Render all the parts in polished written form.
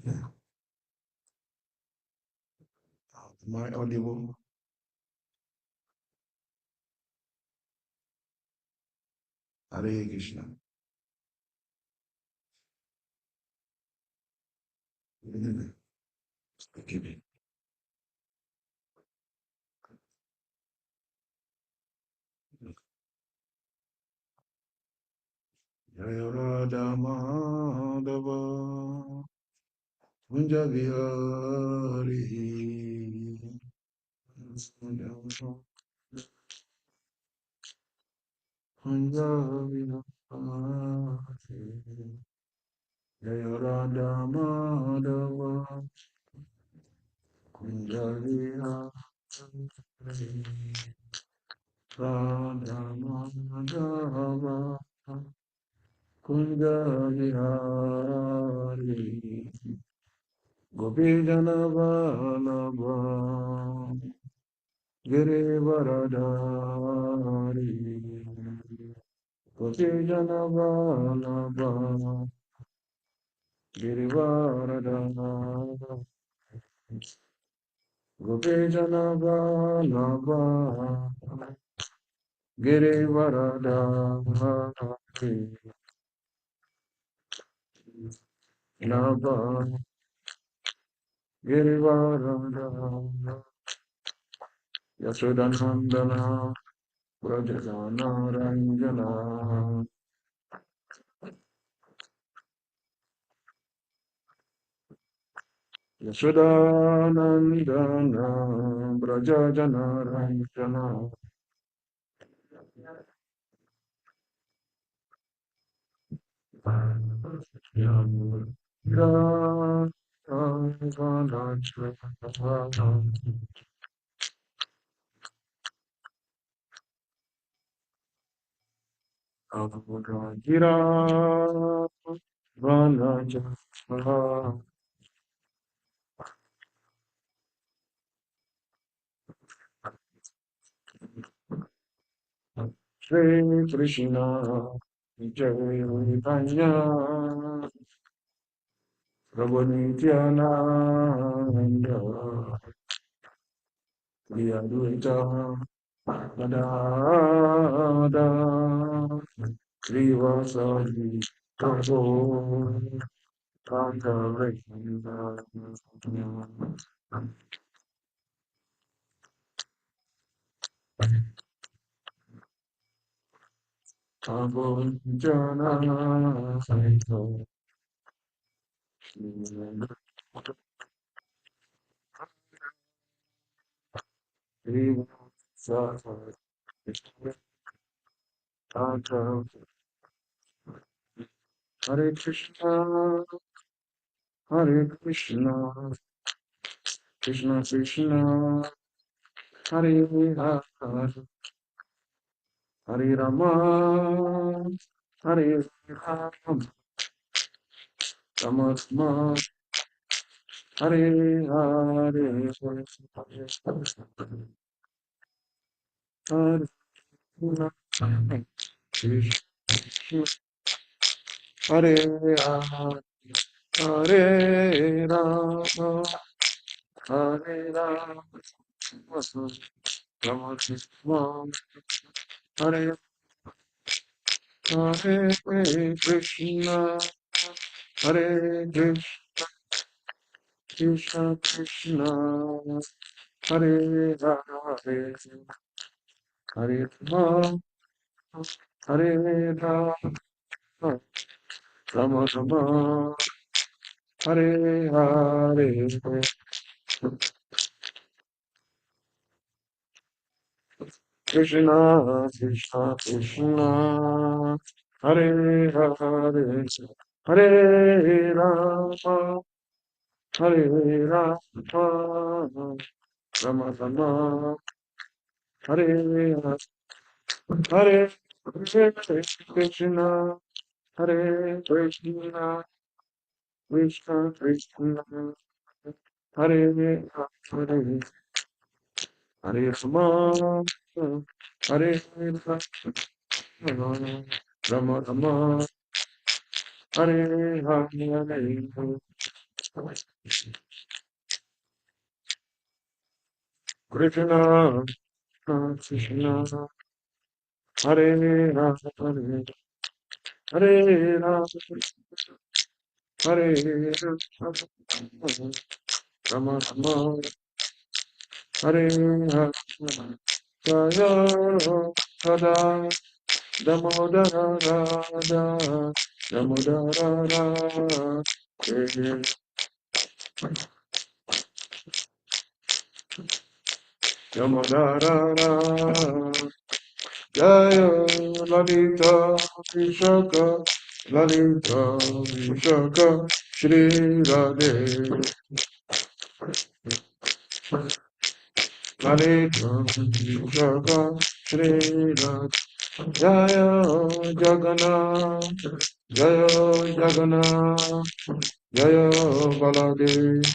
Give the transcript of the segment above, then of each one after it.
Am I audible? Hare Krishna. Forgive me. Jaya Radha Madhava Kunja Vihari Kunja Vihari Jaya Radha Madhava Kunja Vihari Radha Madhava Kunja Vihari Gopijana Vallabha Girivaradari Gopijana Vallabha Girivaradari Gopijana Vallabha Girivaradari Nava Girivaradari Yashodanandana Brajajana Ranjana Yashodanandana Brajajana Ranjana Gira Shri Krishna Jai Chaitanya Prabhu Nityananda Shri Advaita Gadada Shri Vasadi Prabhu Kantarekanda Prabhu Jana Saito Shri Vasadi Hare Krishna, Hare Krishna, Krishna Krishna, Hare Hare, Hare Rama, Hare Rama, Rama Rama, Hare Hare, Hare Krishna, Hare Rama, Hare Rama, Hare Rama, Rama Rama, Hare Hare Krishna, Hare Krishna, Krishna Krishna, Hare Hare, Hare Rama, Hare Rama, Rama Rama, Hare Hare, Krishna Krishna Krishna, Hare Hare, Hare Rama, Hare Rama, Rama Rama, Hare Hare, Hare Krishna, Hare Krishna, Krishna Krishna, Hare Hare, Hare Rama, Hare Rama, Rama Rama, Hare Hare, Krishna, Krishna, Hare Rama, Hare Rama, Hare Rama, Rama Rama, Hare Rama, Jaya Radha, Damodara Radha, Damodara Radha, Damodara Radha. Jaya Lalita Vishaka Lalita Vishaka Shri Radhe Lalita Vishaka Shri Radhe Jaya Jagannath Jaya Jagannath Jaya Baladev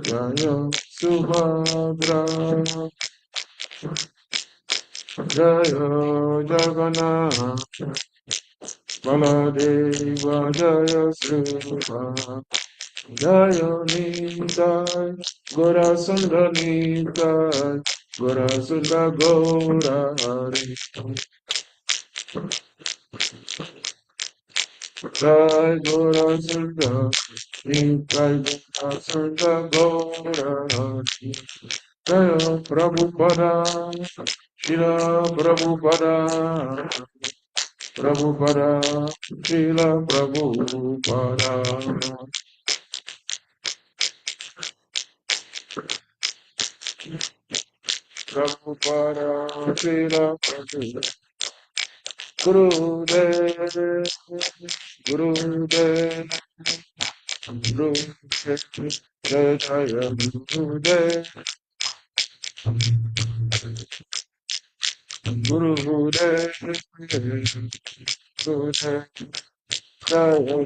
Jaya Subhadra Jaya Jagannath Baladeva Jaya Sri Jaya Nitai, Gora Sundar Nitai, Gora Sundar Gora Hari. Jai Gora Sundar Nitai, Gora Sundar Gora Hari. Jaya Prabhupada, Shila Prabhupada, Prabhupada, Shila Prabhupada. Prabhupada, Srila Prabhupada, Gurudev, Gurudev, Gurudev, Jaya Jaya Gurudev, Gurudev, Gurudev, Jaya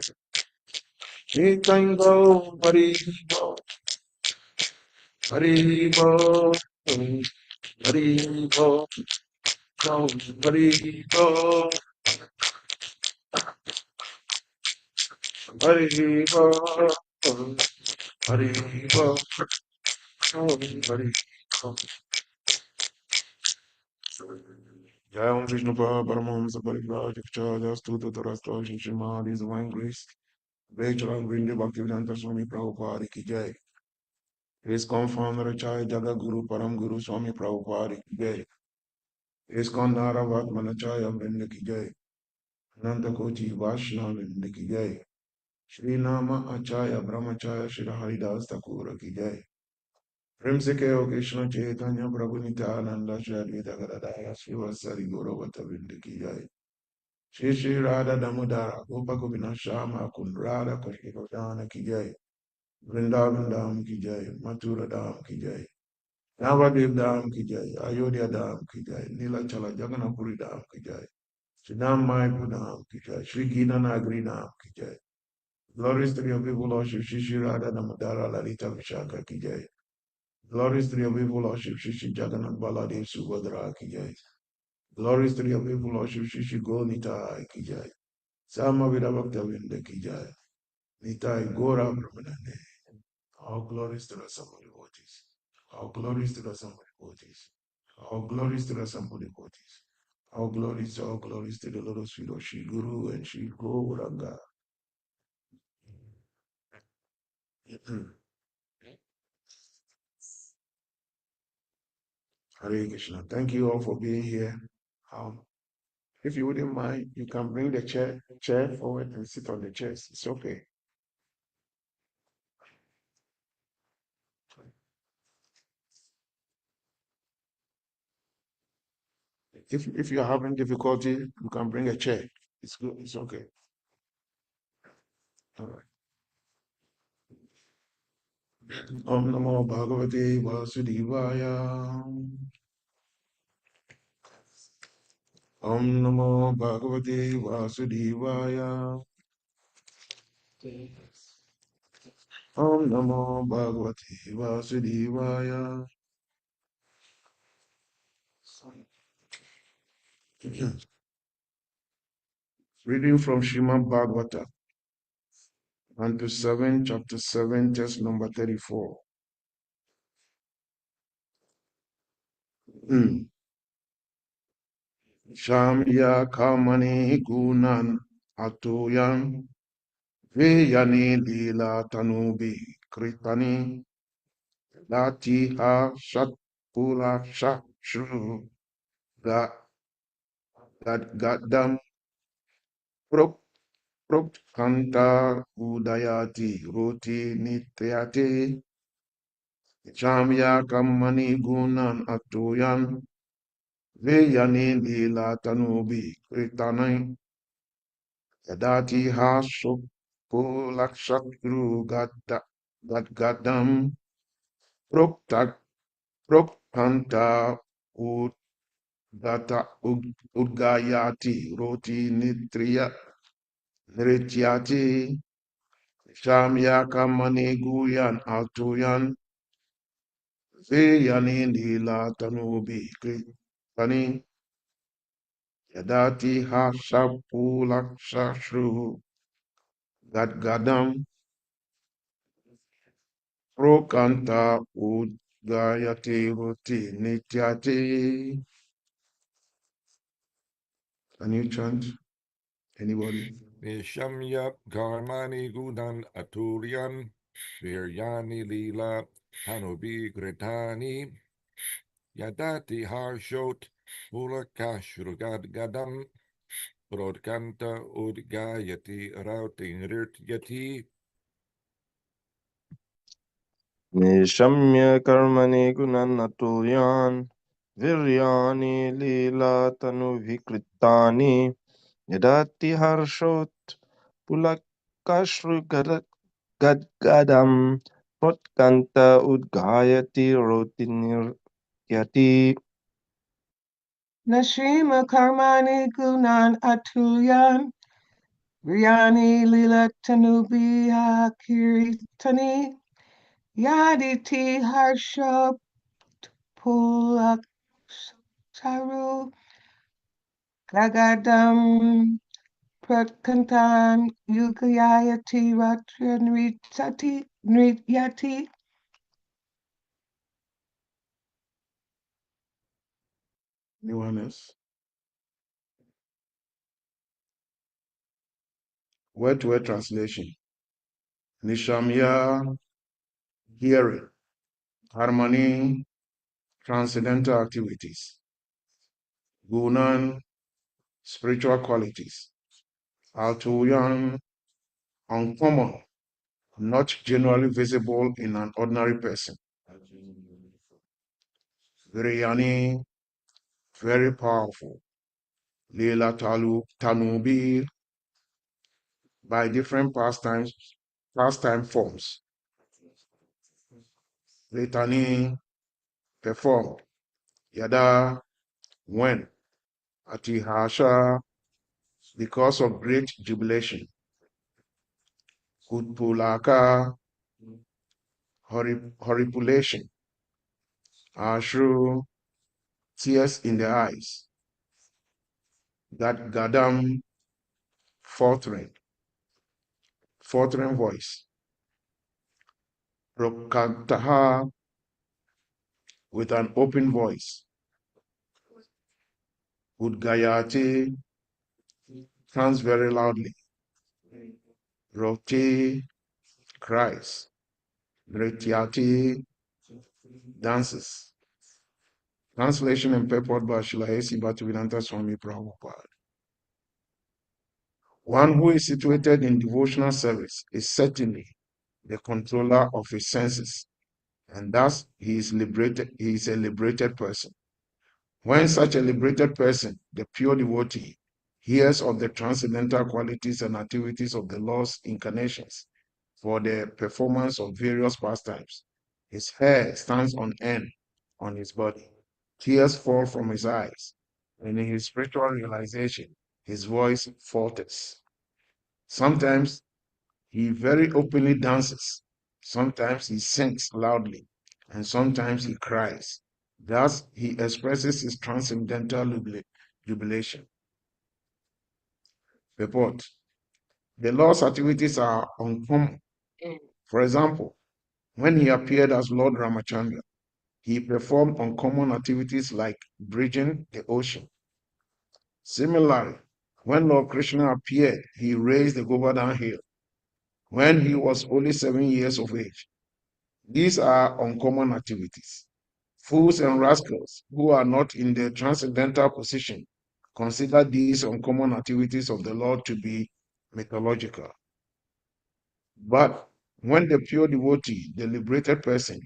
Nitango, Haribo, Haribo, Haribo, Haribo, Haribo, Haribo, Haribo. Jai Om Vishnu Paramahamsa Parivrajakacharya Stuta Tarastra Srimad His Divine Grace Vecharan Vrindi Bhaktivedanta Swami Prabhupada Ki Jai. His confounder Chai Jaga Guru Param Guru Swami Prabhupada Ki Jai. His Kandara Vatmanachaya Vrindi Ki Jai. Ananta Kochi Vaishnav Vrindi Ki Jai. Shri Nama Achaya Brahmachaya Shri Haridas Thakur Ki Jai. Prem se keo Krishna Chaitanya Prabhu Nityananda Shri Advaita Gadadara Shri Vasari Gauravata Vrindi Ki Jai. Shri Shri Radha Damodara Gopa Gopinath Shama Kund Radha Krishna Govardhana Ki Jai. Vrindavan Dham Ki Jai. Mathura Dham Ki Jai. Navadev Dham Ki Jai. Ayodhya Dham Ki Jai. Nilachala Jagannathpuri Dham Ki Jai. Shri Dham Mayapur Dham Ki Jai. Shri Gita Nagari Dham Ki Jai. Glories to your people, Lord Shri Shri Radha Damodara Lalita Vishaka Ki Jai. Glories to your people, Lord Shri Shri Jagannath Baladev Subhadra Ki Jai. Glories to your people, Lord Shri Shri Gonita Ki Jai. Sama Vidavakta Vinda Ki Jai. Nitai Gora Brahmanande. All glories to the Assembly devotees. All glories to the Assembly devotees. All glories to the Assembly devotees. All glories to the Lord Sweet Shri Guru and Shri Gauranga. Hare Krishna. Thank you all for being here. If you wouldn't mind, you can bring the chair forward and sit on the chairs. It's okay. If you're having difficulty, you can bring a chair. It's good. It's okay. All right. Om Namo Bhagavate Vasudevaya. Om Namo Bhagavate Vasudevaya. Om Namo Bhagavate Vasudevaya. Reading from Srimad Bhagavatam, Unto 7, chapter 7, text number 34. Shamya kamani gunan atoyan veyani lila tanubi kritani lati ha shat pula shat shru gadam prok prok kanta udayati roti nityate Shamya kamani gunan atoyan veyani lila tanubi kritani Yadati hasuk pulakshatru gadgadam proktak prokpanta udgayati roti nitrityati shamya kamani guyan altuyan veyani nila tanubi kritani yadati hasapulakshashru gadgadam Prokanta Udgayate Roti Nityate. Can you chant? Anybody? Nishamya Karmani Gudan Aturian Viryani Lila Tanubi Gretani Yadati Harshot Pulakashrugad Gadam Prodkanta Udgayati Rautinrityati निशम्य कर्मणि गुणनतुल्यान् वीर्याणि लीलातनुविकृतानि यदति हर्षोत् पुलकश्रुगद्गदम् प्रोत्कन्त उद्गायति रोतिनिर्यति Nashima Karmani Gunan Atulyan Vyani Lila Tanubiya Kiritani Yaditi Harsha Pulak Saru Gagadam Pratkantan Yugayati Ratra Nrityati. Anyone else? Word to word translation. Nishamya, hearing. Harmony, transcendental activities. Gunan, spiritual qualities. Altuyan, uncommon, not generally visible in an ordinary person. Virayani, very powerful. Leela Tanubi, by different pastime forms. Litany performed. Yada when. Atihasha because of great jubilation. Kutpulaka horripilation. Ashru tears in the eyes. Gadam faltering voice. Rokantaha with an open voice. Udgayati chants very loudly. Roti cries. Nrityati dances. Translation and purport by Shilahesi Bhaktivedanta Swami Prabhupada. One who is situated in devotional service is certainly the controller of his senses, and thus he is liberated. He is a liberated person. When such a liberated person, the pure devotee, hears of the transcendental qualities and activities of the Lord's incarnations for the performance of various pastimes, his hair stands on end on his body. Tears fall from his eyes, and in his spiritual realization, his voice falters. Sometimes he very openly dances, sometimes he sings loudly, and sometimes he cries. Thus, he expresses his transcendental jubilation. Report. The Lord's activities are uncommon. For example, when he appeared as Lord Ramachandra, he performed uncommon activities like bridging the ocean. Similarly, when Lord Krishna appeared, he raised the Govardhan hill when he was only 7 years of age. These are uncommon activities. Fools and rascals who are not in the transcendental position consider these uncommon activities of the Lord to be mythological. But when the pure devotee, the liberated person,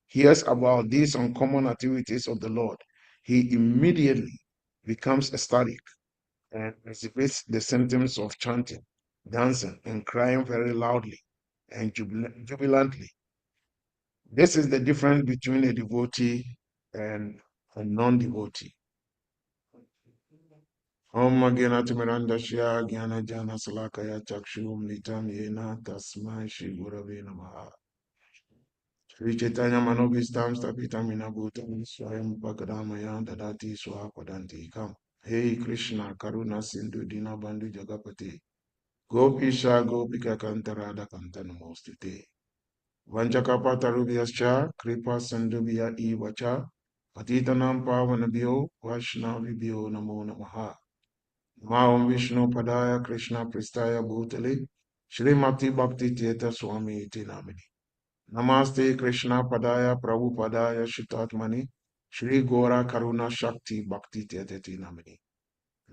hears about these uncommon activities of the Lord, he immediately becomes ecstatic and exhibits the symptoms of chanting, dancing, and crying very loudly and jubilantly. This is the difference between a devotee and a non-devotee. Om Agena Timiranda Shya Gyana Jana Salakaya Chakshum Nitam Yena Tasmai Shri Gurave Namaha. Shri Chaitanya Manobhistam Stapitamina Bhutam Swayam Bhagadamayam Dadati Swapadanti Kam. Hey Krishna Karuna Sindhu Dina Bandhu Jagapati. Gopisha Gopika Kantarada Kantanamostite. Vanchakapatarubyascha Kripa Sandubhya Ivacha Patitanam Pavanabhyo Vaishnavibhyo Namo Namaha. Maom Vishnu Padaya Krishna Pristaya Bhutale Srimati Bhakti Teta Swami Iti Namini. Namaste Krishna Padaya Prabhupadaya Shitatmani Shri Gora Karuna Shakti Bhakti Teta Namini.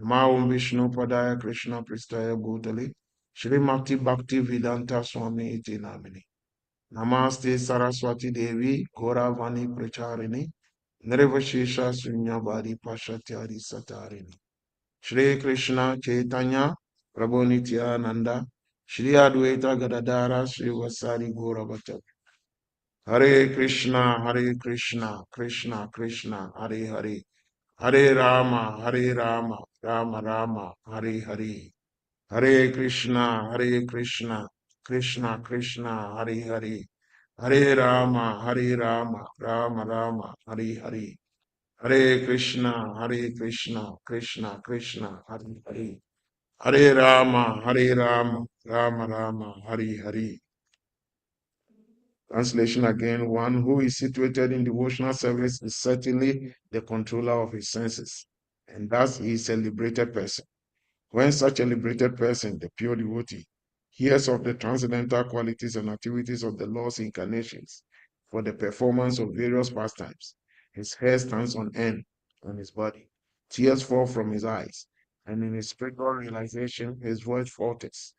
Maom Vishnu Padaya Krishna Pristaya Bhutale Srimati Bhakti Vedanta Swami Iti Namini. Namaste Saraswati Devi Goravani Pracharini Nirvashesha Sunyavadi Pashatyari Satarini Shri Krishna Chaitanya Prabhu Nityananda Shri Advaita Gadadara Shri Vasari Gauravata Hare Krishna Krishna Krishna Hare Hare Hare Rama Rama Rama Hare Hare Hare Krishna Krishna Krishna Hare Hare Hare Rama Rama Rama Hare Hare Hare Krishna Krishna Krishna Hare Hare Hare Rama Rama Rama Hare Hare. Translation again. One who is situated in devotional service is certainly the controller of his senses, and thus he is a liberated person. When such a liberated person, the pure devotee, hears of the transcendental qualities and activities of the Lord's incarnations for the performance of various pastimes, his hair stands on end on his body, tears fall from his eyes, and in his spiritual realization, his voice falters.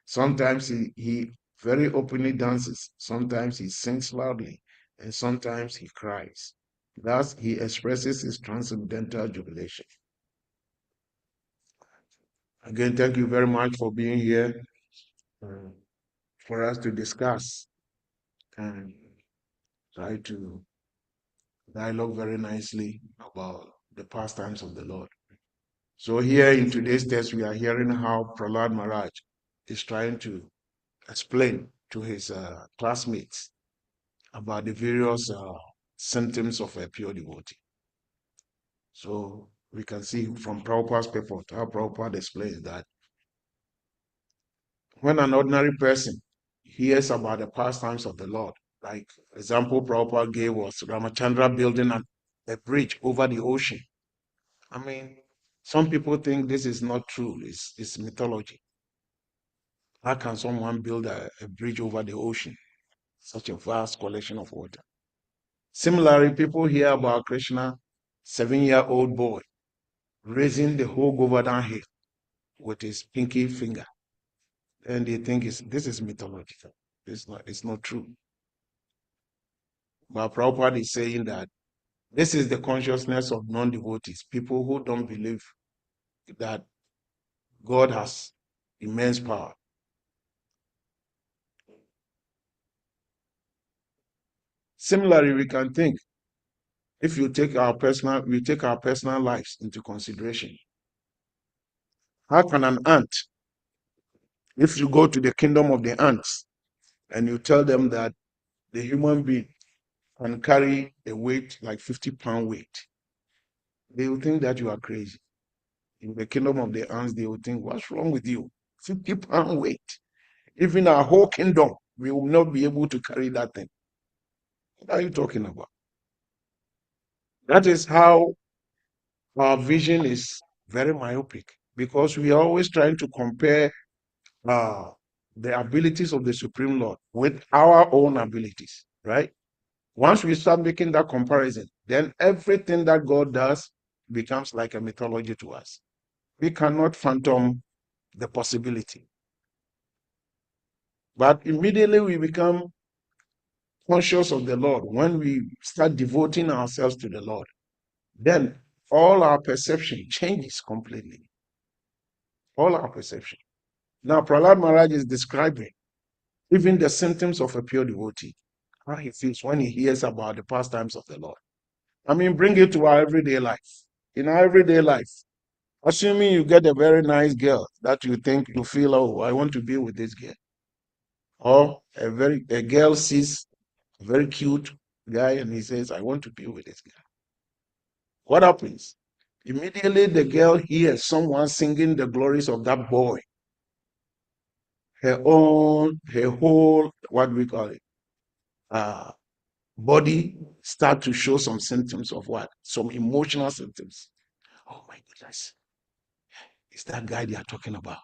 Sometimes he very openly dances, sometimes he sings loudly, and sometimes he cries. Thus, he expresses his transcendental jubilation. Again, thank you very much for being here for us to discuss and try to dialogue very nicely about the pastimes of the Lord. So here in today's text, we are hearing how Prahlad Maharaj is trying to explain to his classmates about the various symptoms of a pure devotee. So we can see from Prabhupada's purport how Prabhupada explains that when an ordinary person hears about the pastimes of the Lord, like example Prabhupada gave was Ramachandra building a bridge over the ocean. I mean, some people think this is not true. It's mythology. How can someone build a bridge over the ocean? Such a vast collection of water. Similarly, people hear about Krishna, 7-year-old boy, raising the whole Govardhan hill with his pinky finger. And they think this is mythological. It's not true. But Prabhupada is saying that this is the consciousness of non-devotees, people who don't believe that God has immense power. Similarly, we can think if we take our personal lives into consideration. How can an ant, if you go to the kingdom of the ants and you tell them that the human being can carry a weight like 50-pound weight, they will think that you are crazy. In the kingdom of the ants, they will think, what's wrong with you? 50-pound weight. Even our whole kingdom, we will not be able to carry that thing. What are you talking about? That is how our vision is very myopic, because we are always trying to compare uh, the abilities of the Supreme Lord with our own abilities, right? Once we start making that comparison, then everything that God does becomes like a mythology to us. We cannot fathom the possibility. But immediately we become conscious of the Lord, when we start devoting ourselves to the Lord, then all our perception changes completely. All our perception. Now, Prahlad Maharaj is describing even the symptoms of a pure devotee, how he feels when he hears about the pastimes of the Lord. I mean, bring it to our everyday life. In our everyday life, assuming you get a very nice girl that you think you feel, oh, I want to be with this girl. Or a girl sees a very cute guy and he says, I want to be with this girl. What happens? Immediately the girl hears someone singing the glories of that boy. Her whole, what do we call it? Body start to show some symptoms of what? Some emotional symptoms. Oh my goodness. It's that guy they are talking about.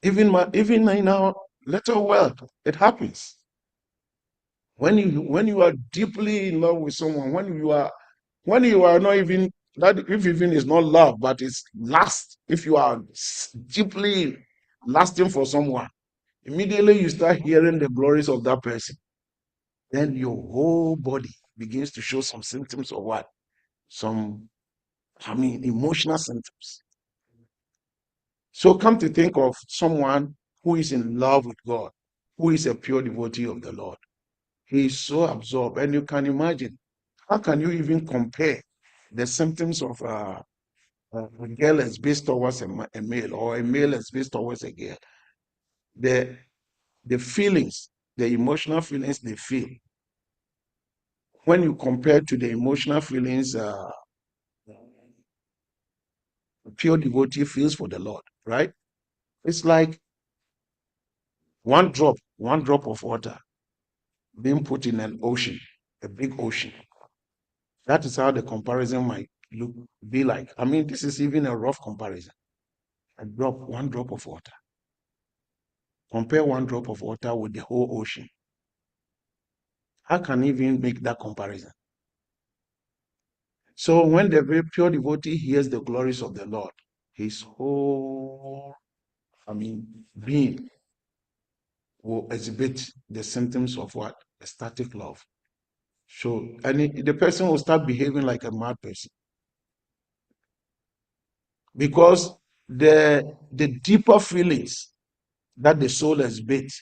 Even in our little world, it happens. When you are deeply in love with someone, when you are not even that, if even it's not love, but it's lust, if you are deeply lasting for someone, immediately you start hearing the glories of that person, then your whole body begins to show some symptoms of what? Some, emotional symptoms. So come to think of someone who is in love with God, who is a pure devotee of the Lord. He is so absorbed, and you can imagine, how can you even compare the symptoms of a girl as based towards a male, or a male as based towards a girl? The feelings, the emotional feelings they feel, when you compare to the emotional feelings pure devotee feels for the Lord, right? It's like one drop of water being put in an ocean, a big ocean. That is how the comparison might be like. I mean, this is even a rough comparison. One drop of water. Compare one drop of water with the whole ocean. How can you even make that comparison? So when the very pure devotee hears the glories of the Lord, his whole, being will exhibit the symptoms of what? Ecstatic love. So, and the person will start behaving like a mad person, because the deeper feelings that the soul exhibits,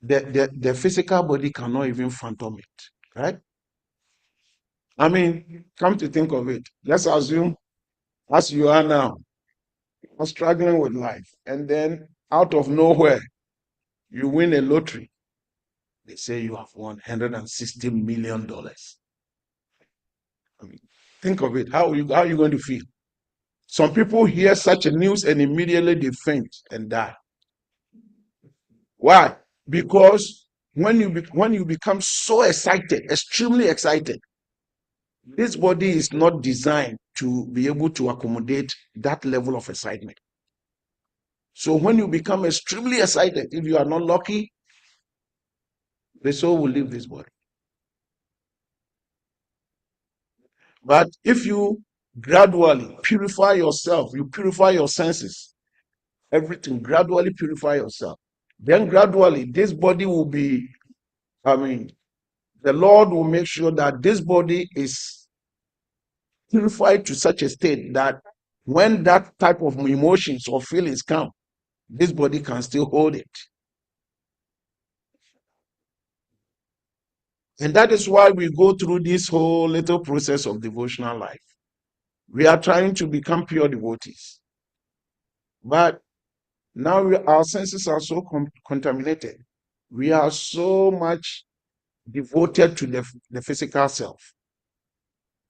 the physical body cannot even fathom it, right? I mean, come to think of it, let's assume, as you are now, you're struggling with life, and then out of nowhere, you win a lottery. They say you have won $160 million. I mean, think of it. How are you going to feel? Some people hear such a news and immediately they faint and die. Why? Because when you become so excited, extremely excited, this body is not designed to be able to accommodate that level of excitement. So when you become extremely excited, if you are not lucky, the soul will leave this body. But if you gradually purify yourself, you purify your senses, everything, gradually purify yourself, then gradually this body will be, the Lord will make sure that this body is purified to such a state that when that type of emotions or feelings come, this body can still hold it. And that is why we go through this whole little process of devotional life. We are trying to become pure devotees. But now our senses are so contaminated. We are so much devoted to the physical self.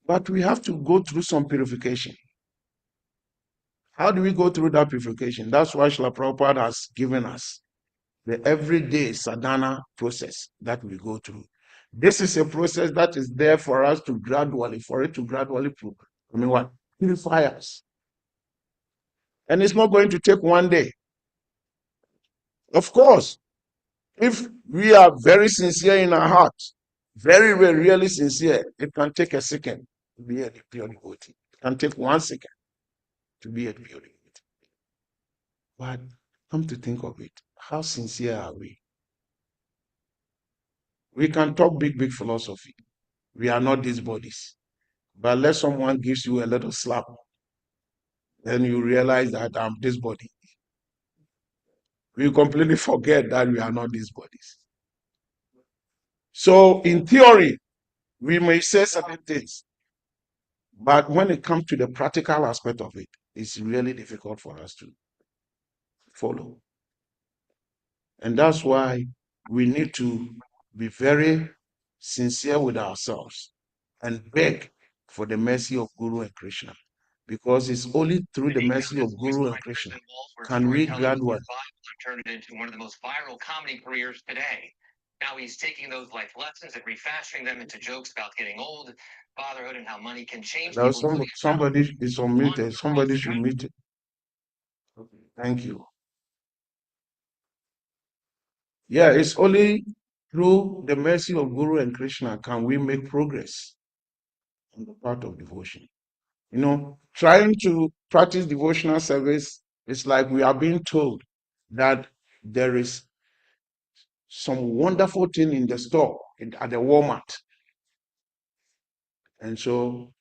But we have to go through some purification. How do we go through that purification? That's why Srila Prabhupada has given us the everyday sadhana process that we go through. This is a process that is there for us to gradually, purify us. And it's not going to take one day. Of course, if we are very sincere in our heart, very, very, really sincere, it can take a second to be a pure devotee. It can take 1 second to be a pure devotee. But come to think of it, how sincere are we? We can talk big, big philosophy. We are not these bodies. But let someone gives you a little slap, then you realize that I'm this body. We completely forget that we are not these bodies. So in theory, we may say certain things, but when it comes to the practical aspect of it, it's really difficult for us to follow. And that's why we need to be very sincere with ourselves and beg for the mercy of Guru and Krishna. Because it's only through the mercy of Guru and Krishna can we gradually. Turned it into one of the most viral comedy careers today. Now he's taking those life lessons and refashioning them into jokes about getting old, fatherhood, and how money can change Now people. somebody is unmuted. Somebody should mute it. Okay, thank you. Yeah, it's only through the mercy of Guru and Krishna can we make progress on the part of devotion. You know, trying to practice devotional service is like we are being told that there is some wonderful thing in the store at the Walmart. And so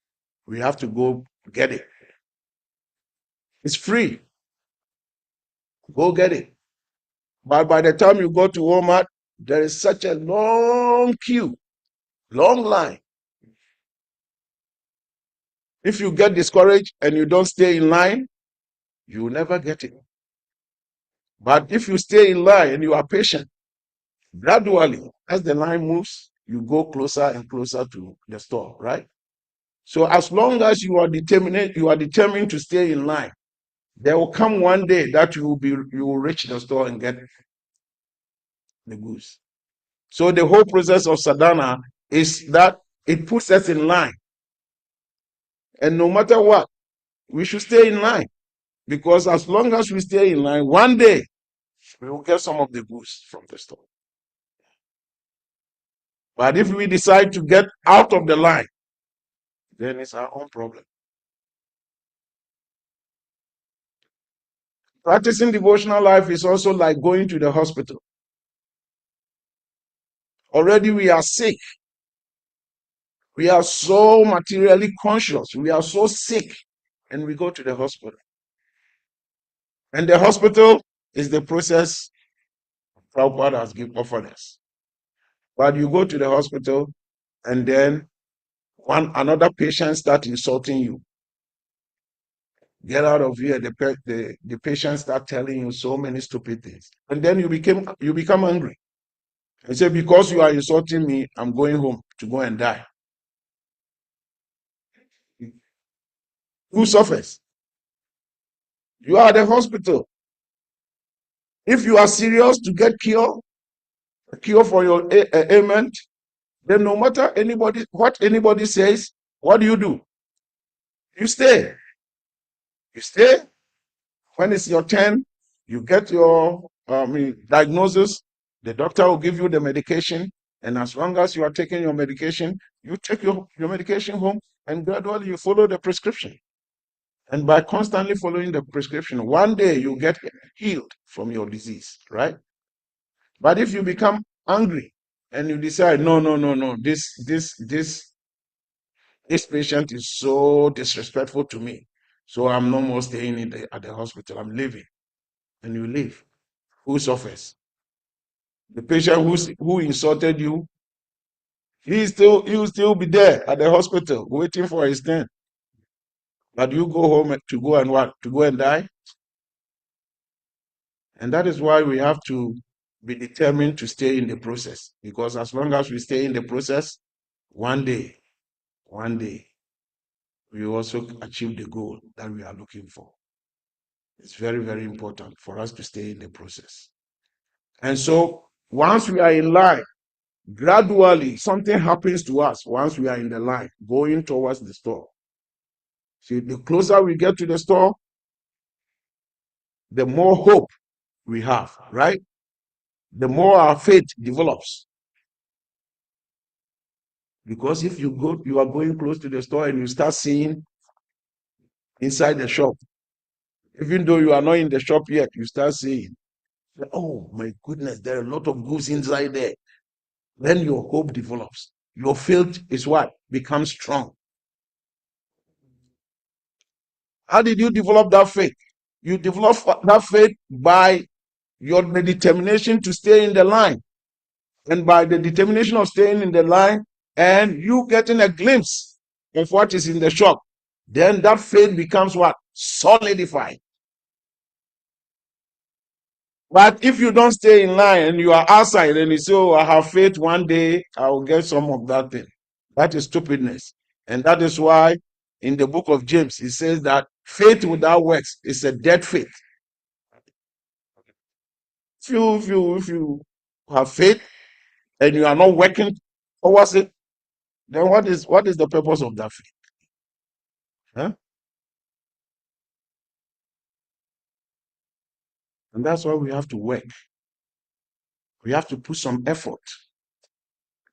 we have to go get it. It's free. Go get it. But by the time you go to Walmart, there is such a long queue, long line. If you get discouraged and you don't stay in line, you will never get it. But if you stay in line and you are patient, gradually, as the line moves, you go closer and closer to the store, right? So as long as you are determined to stay in line, there will come one day that you will reach the store and get the goods. So the whole process of sadhana is that it puts us in line. And no matter what, we should stay in line. Because as long as we stay in line, one day we will get some of the goods from the store. But if we decide to get out of the line, then it's our own problem. Practicing devotional life is also like going to the hospital. Already we are sick. We are so materially conscious. We are so sick. And we go to the hospital. And the hospital is the process Prabhupada has offered us. But you go to the hospital and then another patient starts insulting you. Get out of here. The patient start telling you so many stupid things. And then you become angry. And say, because you are insulting me, I'm going home to go and die. Who suffers? You are at the hospital. If you are serious to get a cure for your ailment, then no matter what anybody says, what do? You stay. You stay. When it's your turn, you get your diagnosis. The doctor will give you the medication. And as long as you are taking your medication, you take your medication home and gradually you follow the prescription. And by constantly following the prescription, one day you get healed from your disease, right? But if you become angry and you decide, no, this patient is so disrespectful to me, so I'm no more staying at the hospital, I'm leaving. And you leave. Who suffers? The patient who insulted you, he will still be there at the hospital waiting for his turn. But you go home to go and what? To go and die? And that is why we have to be determined to stay in the process. Because as long as we stay in the process, one day, we also achieve the goal that we are looking for. It's very, very important for us to stay in the process. And so once we are in line, gradually something happens to us once we are in the line going towards the store. See, the closer we get to the store, the more hope we have, right? The more our faith develops. Because if you are going close to the store and you start seeing inside the shop, even though you are not in the shop yet, you start seeing, oh my goodness, there are a lot of goods inside there. Then your hope develops. Your faith is what? Becomes strong. How did you develop that faith? You develop that faith by your determination to stay in the line. And by the determination of staying in the line and you getting a glimpse of what is in the shop, then that faith becomes what? Solidified. But if you don't stay in line and you are outside and you say, oh, I have faith one day, I will get some of that thing. That is stupidness. And that is why in the book of James, it says that faith without works is a dead faith. If you have faith and you are not working towards it, then what is the purpose of that faith? Huh? And that's why we have to work. We have to put some effort.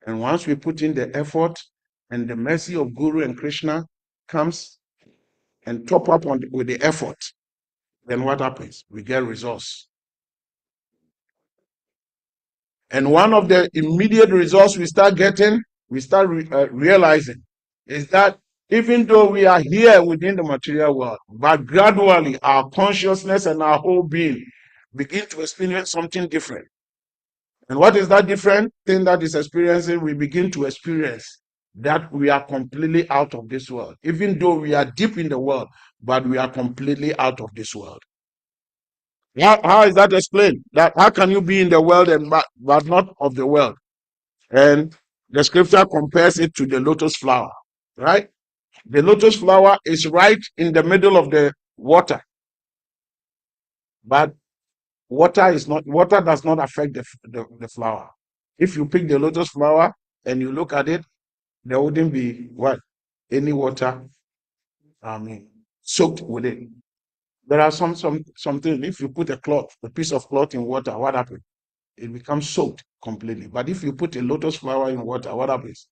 And once we put in the effort and the mercy of Guru and Krishna comes and top up with the effort, then what happens? We get results. And one of the immediate results we start getting, we start realizing, is that even though we are here within the material world, but gradually our consciousness and our whole being begin to experience something different. And what is that different thing that is experiencing? We begin to experience that we are completely out of this world. Even though we are deep in the world, but we are completely out of this world. How is that explained? That how can you be in the world and but not of the world? And the scripture compares it to the lotus flower, right? The lotus flower is right in the middle of the water, but water does not affect the flower. If you pick the lotus flower and you look at it, there wouldn't be what? Any water, soaked with it. There are something, if you put a piece of cloth in water, what happens? It becomes soaked completely. But if you put a lotus flower in water, what happens?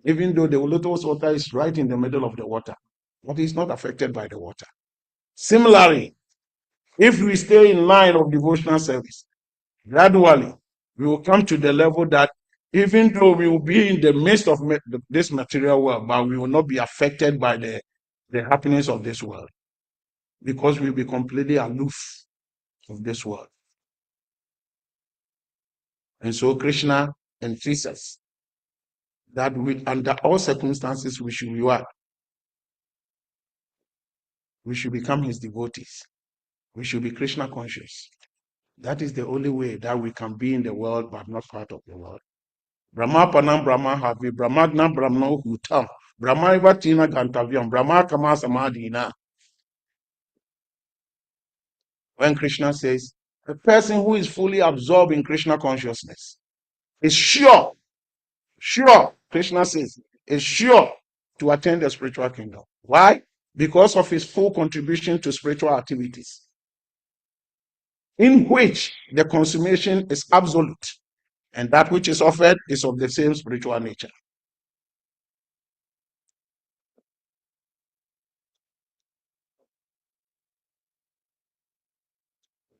Even though the lotus water is right in the middle of the water, but it's not affected by the water. Similarly, if we stay in line of devotional service, gradually we will come to the level that even though we will be in the midst of this material world, but we will not be affected by the happenings of this world, because we'll be completely aloof of this world. And so Krishna entreats us that under all circumstances we should be what? We should become his devotees. We should be Krishna conscious. That is the only way that we can be in the world but not part of the world. Brahma panam Brahma havi, Brahmagna Brahma hutam, Brahma ivatina gantavyam, Brahma kama samadhina. When Krishna says, a person who is fully absorbed in Krishna consciousness is sure, Krishna says, is sure to attain the spiritual kingdom. Why? Because of his full contribution to spiritual activities, in which the consummation is absolute, and that which is offered is of the same spiritual nature.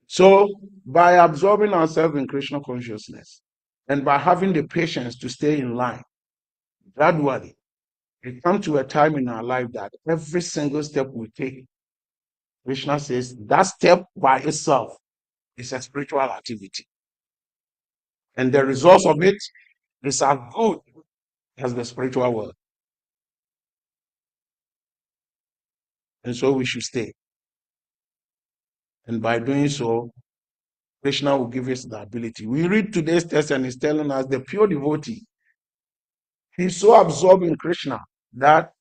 So, by absorbing ourselves in Krishna consciousness and by having the patience to stay in line, gradually, we come to a time in our life that every single step we take, Krishna says that step by itself is a spiritual activity. And the results of it is as good as the spiritual world. And so we should stay. And by doing so, Krishna will give us the ability. We read today's text and it's telling us the pure devotee, he's so absorbed in Krishna that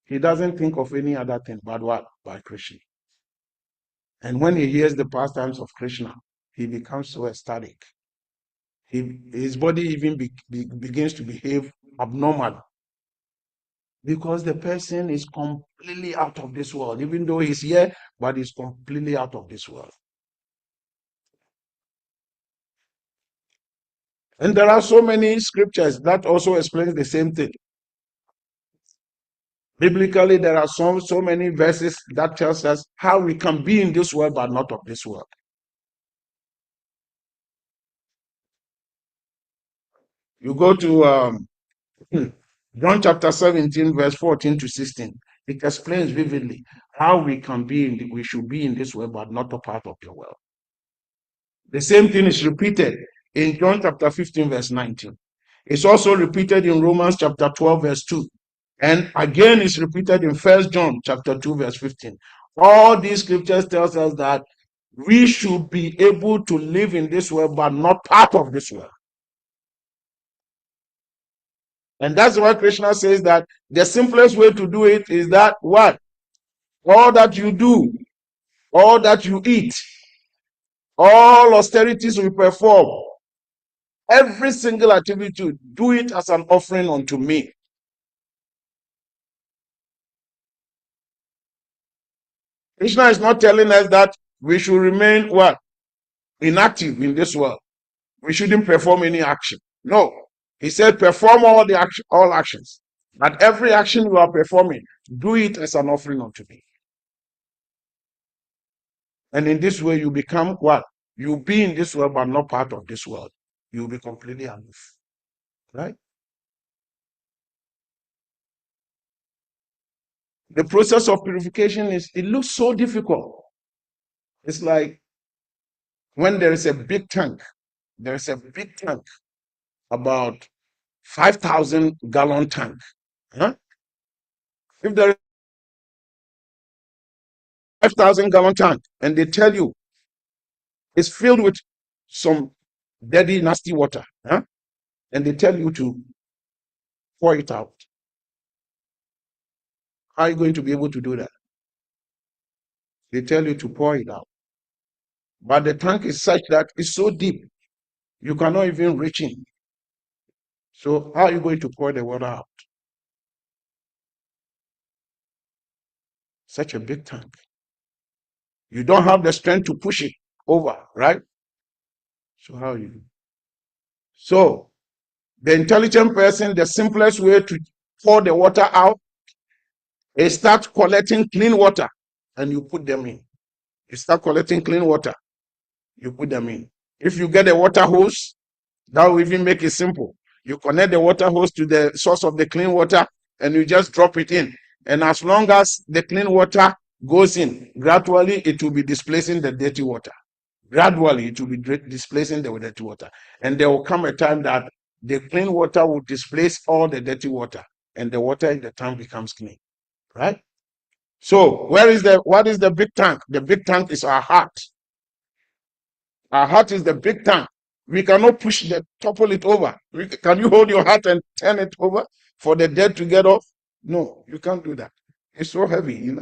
he doesn't think of any other thing but what? By Krishna. And when he hears the pastimes of Krishna, he becomes so ecstatic. His body even begins to behave abnormal, because the person is completely out of this world, even though he's here, but he's completely out of this world. And there are so many scriptures that also explain the same thing. Biblically, there are so many verses that tells us how we can be in this world but not of this world. You go to John chapter 17, verse 14 to 16. It explains vividly how we can be we should be in this world but not a part of the world. The same thing is repeated in John chapter 15, verse 19. It's also repeated in Romans chapter 12, verse 2. And again, it's repeated in 1 John chapter 2, verse 15. All these scriptures tells us that we should be able to live in this world, but not part of this world. And that's why Krishna says that the simplest way to do it is that what? All that you do, all that you eat, all austerities we perform, every single activity, do it as an offering unto me. Krishna is not telling us that we should remain what? Inactive in this world. We shouldn't perform any action. No. He said perform all actions. But every action you are performing, do it as an offering unto me. And in this way, you become what? You'll be in this world, but not part of this world. You'll be completely aloof. Right? The process of purification it looks so difficult. It's like when there is a big tank, about 5,000 gallon tank. Huh? If there is 5,000 gallon tank and they tell you it's filled with some dirty, nasty water, huh? And they tell you to pour it out, how are you going to be able to do that? They tell you to pour it out. But the tank is such that it's so deep, you cannot even reach in. So how are you going to pour the water out? Such a big tank. You don't have the strength to push it over, right? So how you do? So the intelligent person, the simplest way to pour the water out is start collecting clean water and you put them in. You start collecting clean water, you put them in. If you get a water hose, that will even make it simple. You connect the water hose to the source of the clean water and you just drop it in. And as long as the clean water goes in, gradually it will be displacing the dirty water. Gradually it will be displacing the dirty water. And there will come a time that the clean water will displace all the dirty water and the water in the tank becomes clean. Right? So what is the big tank? The big tank is our heart. Our heart is the big tank. We cannot topple it over. Can you hold your heart and turn it over for the dead to get off? No, you can't do that. It's so heavy, you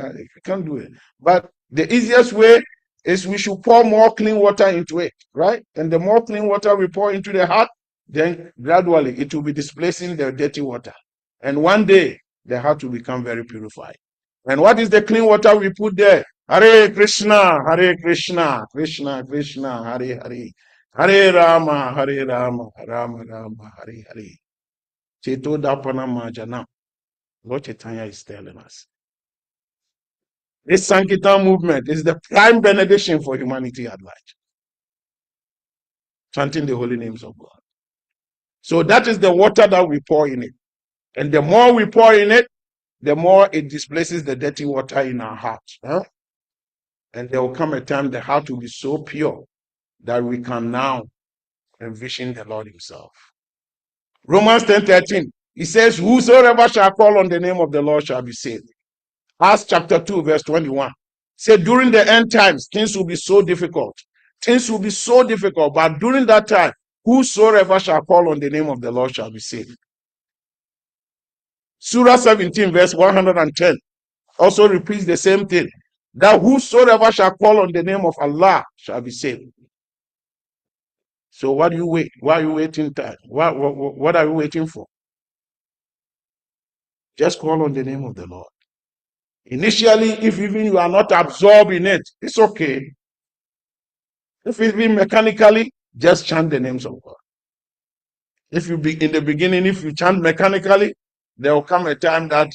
can't do it. But the easiest way is we should pour more clean water into it, right? And the more clean water we pour into the heart, then gradually it will be displacing the dirty water. And one day, the heart will become very purified. And what is the clean water we put there? Hare Krishna, Krishna Krishna, Hare Hare. Hare Rama, Rama Rama, Hare Hare. Cheto Dapana Majana. What Chaitanya is telling us. This Sankirtan movement is the prime benediction for humanity at large. Chanting the holy names of God. So that is the water that we pour in it. And the more we pour in it, the more it displaces the dirty water in our heart. Huh? And there will come a time the heart will be so pure that we can now envision the Lord himself. Romans 10:13, he says, whosoever shall call on the name of the Lord shall be saved. Acts chapter 2, verse 21. Say during the end times, things will be so difficult. Things will be so difficult, but during that time, whosoever shall call on the name of the Lord shall be saved. Surah 17, verse 110 also repeats the same thing. that whosoever shall call on the name of Allah shall be saved. So what do you wait? Why are you waiting time? What are you waiting for? Just call on the name of the Lord. Initially, if even you are not absorbed in it, it's okay. If even mechanically, just chant the names of God. If you be in the beginning, if you chant mechanically, there will come a time that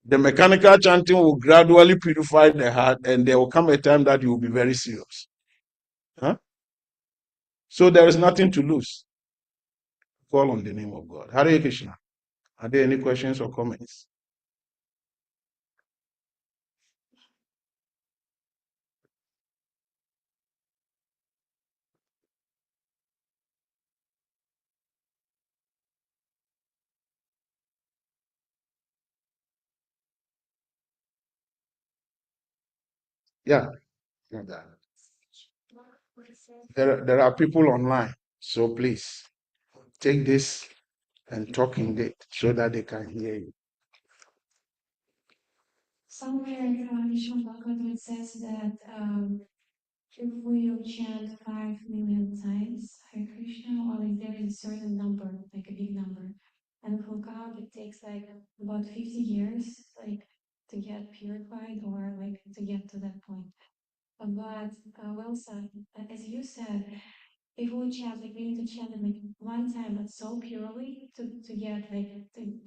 the mechanical chanting will gradually purify the heart, and there will come a time that you will be very serious. Huh? So there is nothing to lose. Call on the name of God. Hare Krishna. Are there any questions or comments? Yeah. There are people online, so please take this and talk in it so that they can hear you. Somewhere in Srimad Bhagavatam it says that if we chant 5 million times Hare Krishna, or like there is a certain number, like a big number, and if we count, it takes like about 50 years, like to get purified or like to get to that point. But well said, as you said, if we chant, like we need to chant it like one time, but so purely to get like to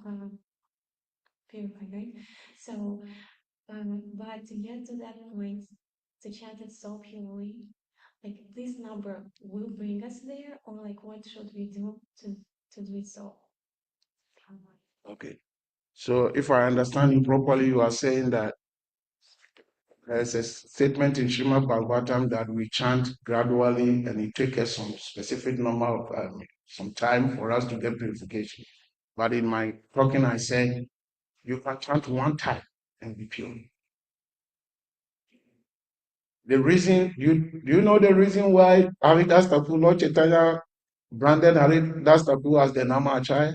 purify, right? So, but to get to that point, to chant it so purely, like this number will bring us there, or like what should we do to do it so? Okay. So if I understand you properly, you are saying that there's a statement in Srimad Bhagavatam that we chant gradually and it takes us some specific number of some time for us to get purification. But in my talking, I said you can chant one time and be pure. The reason do you know the reason why Haridas Thakur, Lord Chaitanya branded Haridas Thakur as the Nama Acharya?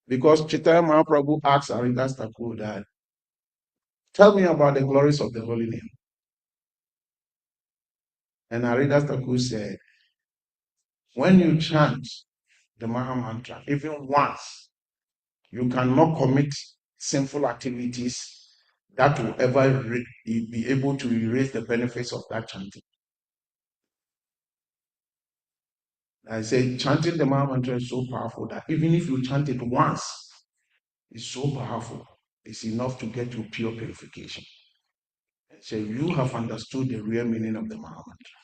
Because Chaitanya Mahaprabhu asked Haridas Thakur that, tell me about the glories of the holy name. And Haridas Thakur said, when you chant the Maha Mantra, even once, you cannot commit sinful activities that will ever be able to erase the benefits of that chanting. I say chanting the Maha Mantra is so powerful that even if you chant it once, it's so powerful. It's enough to get you pure purification. So you have understood the real meaning of the Maha Mantra.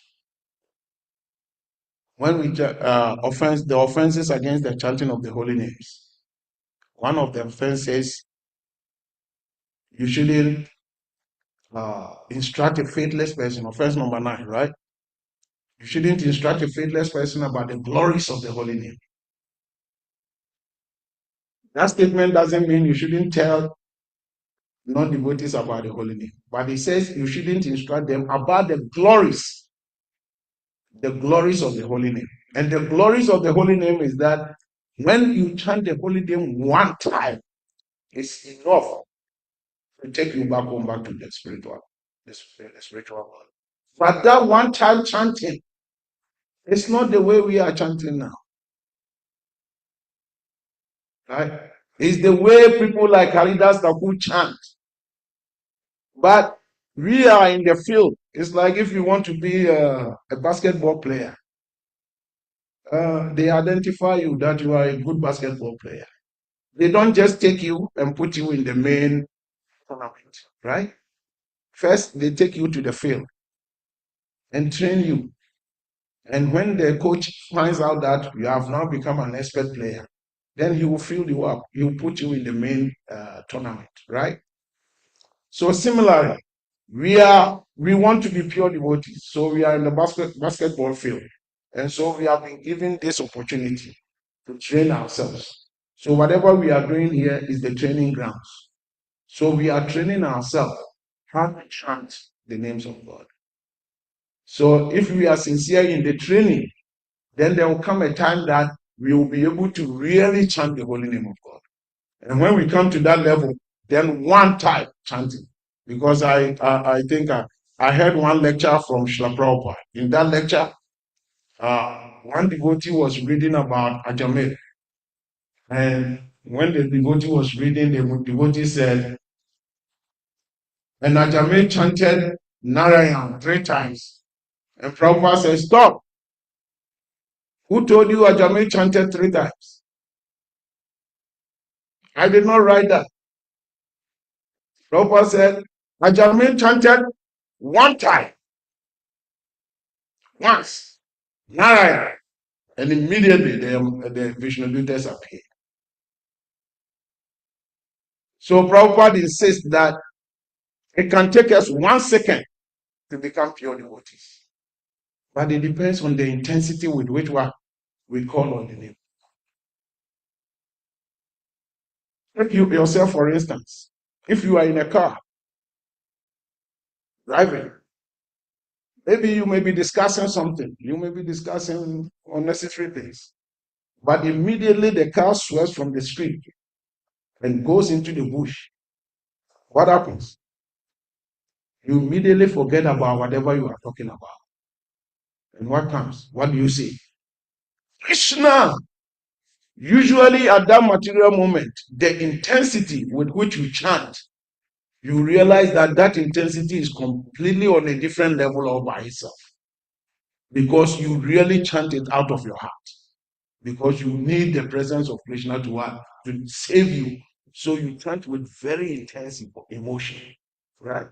When we the offenses against the chanting of the holy names, one of the offenses, you shouldn't instruct a faithless person. Offense number 9, right? You shouldn't instruct a faithless person about the glories of the holy name. That statement doesn't mean you shouldn't tell non-devotees about the holy name, but it says you shouldn't instruct them about the glories of the holy name. And the glories of the holy name is that when you chant the holy name one time, it's enough to take you back home, back to the spiritual world. But that one time chanting, it's not the way we are chanting now. Right? It's the way people like Haridas Thakur chant. But we are in the field. It's like if you want to be a basketball player, they identify you that you are a good basketball player. They don't just take you and put you in the main tournament, right? First, they take you to the field and train you. And when the coach finds out that you have now become an expert player, then he will fill you up. He will put you in the main tournament, right? So similarly, we want to be pure devotees. So we are in the basketball field. And so we have been given this opportunity to train ourselves. So whatever we are doing here is the training grounds. So we are training ourselves how to chant the names of God. So if we are sincere in the training, then there will come a time that we will be able to really chant the holy name of God. And when we come to that level, then one time chanting because I think I heard one lecture from Srila Prabhupada. In that lecture, one devotee was reading about Ajamel. And when the devotee was reading, the devotee said, and Ajamel chanted Narayan 3 times. And Prabhupada said, stop. Who told you Ajamel chanted 3 times? I did not write that. Prabhupada said, Ajamel chanted 1 time, once, Narayan. And immediately the Vishnu-dutas appeared. So Prabhupada insists that it can take us 1 second to become pure devotees. But it depends on the intensity with which we call on the name. Take you yourself, for instance. If you are in a car driving, maybe you may be discussing something. You may be discussing unnecessary things. But immediately the car swerves from the street and goes into the bush. What happens? You immediately forget about whatever you are talking about. And what comes? What do you say? Krishna! Usually at that material moment, the intensity with which you chant, you realize that that intensity is completely on a different level all by itself. Because you really chant it out of your heart. Because you need the presence of Krishna to save you. So you chant with very intense emotion. Right?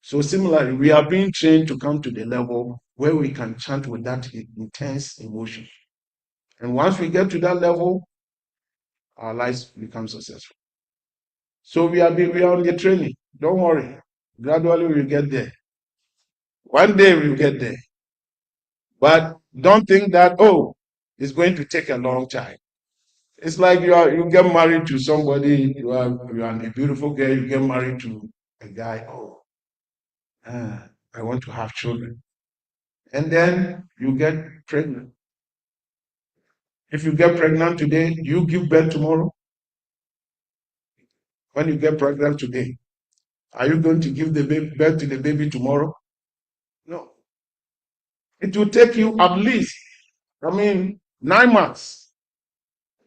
So similarly, we are being trained to come to the level where we can chant with that intense emotion. And once we get to that level, our lives become successful. So we are on the training. Don't worry. Gradually we'll get there. One day we'll get there. But don't think that, oh, it's going to take a long time. It's like you get married to somebody, you are a beautiful girl, you get married to a guy, oh, I want to have children. And then you get pregnant. If you get pregnant today, you give birth tomorrow. When you get pregnant today, are you going to give the birth to the baby tomorrow? No. It will take you at least, 9 months.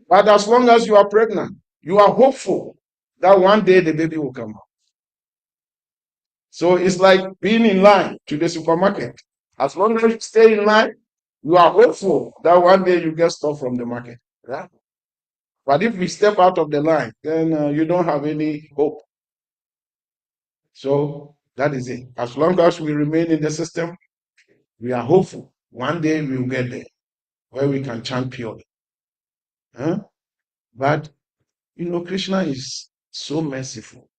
But as long as you are pregnant, you are hopeful that one day the baby will come out. So it's like being in line to the supermarket. As long as you stay in line, you are hopeful that one day you get stuff from the market. Right? But if we step out of the line, then you don't have any hope. So that is it. As long as we remain in the system, we are hopeful. One day we will get there where we can chant purely. Huh? But, Krishna is so merciful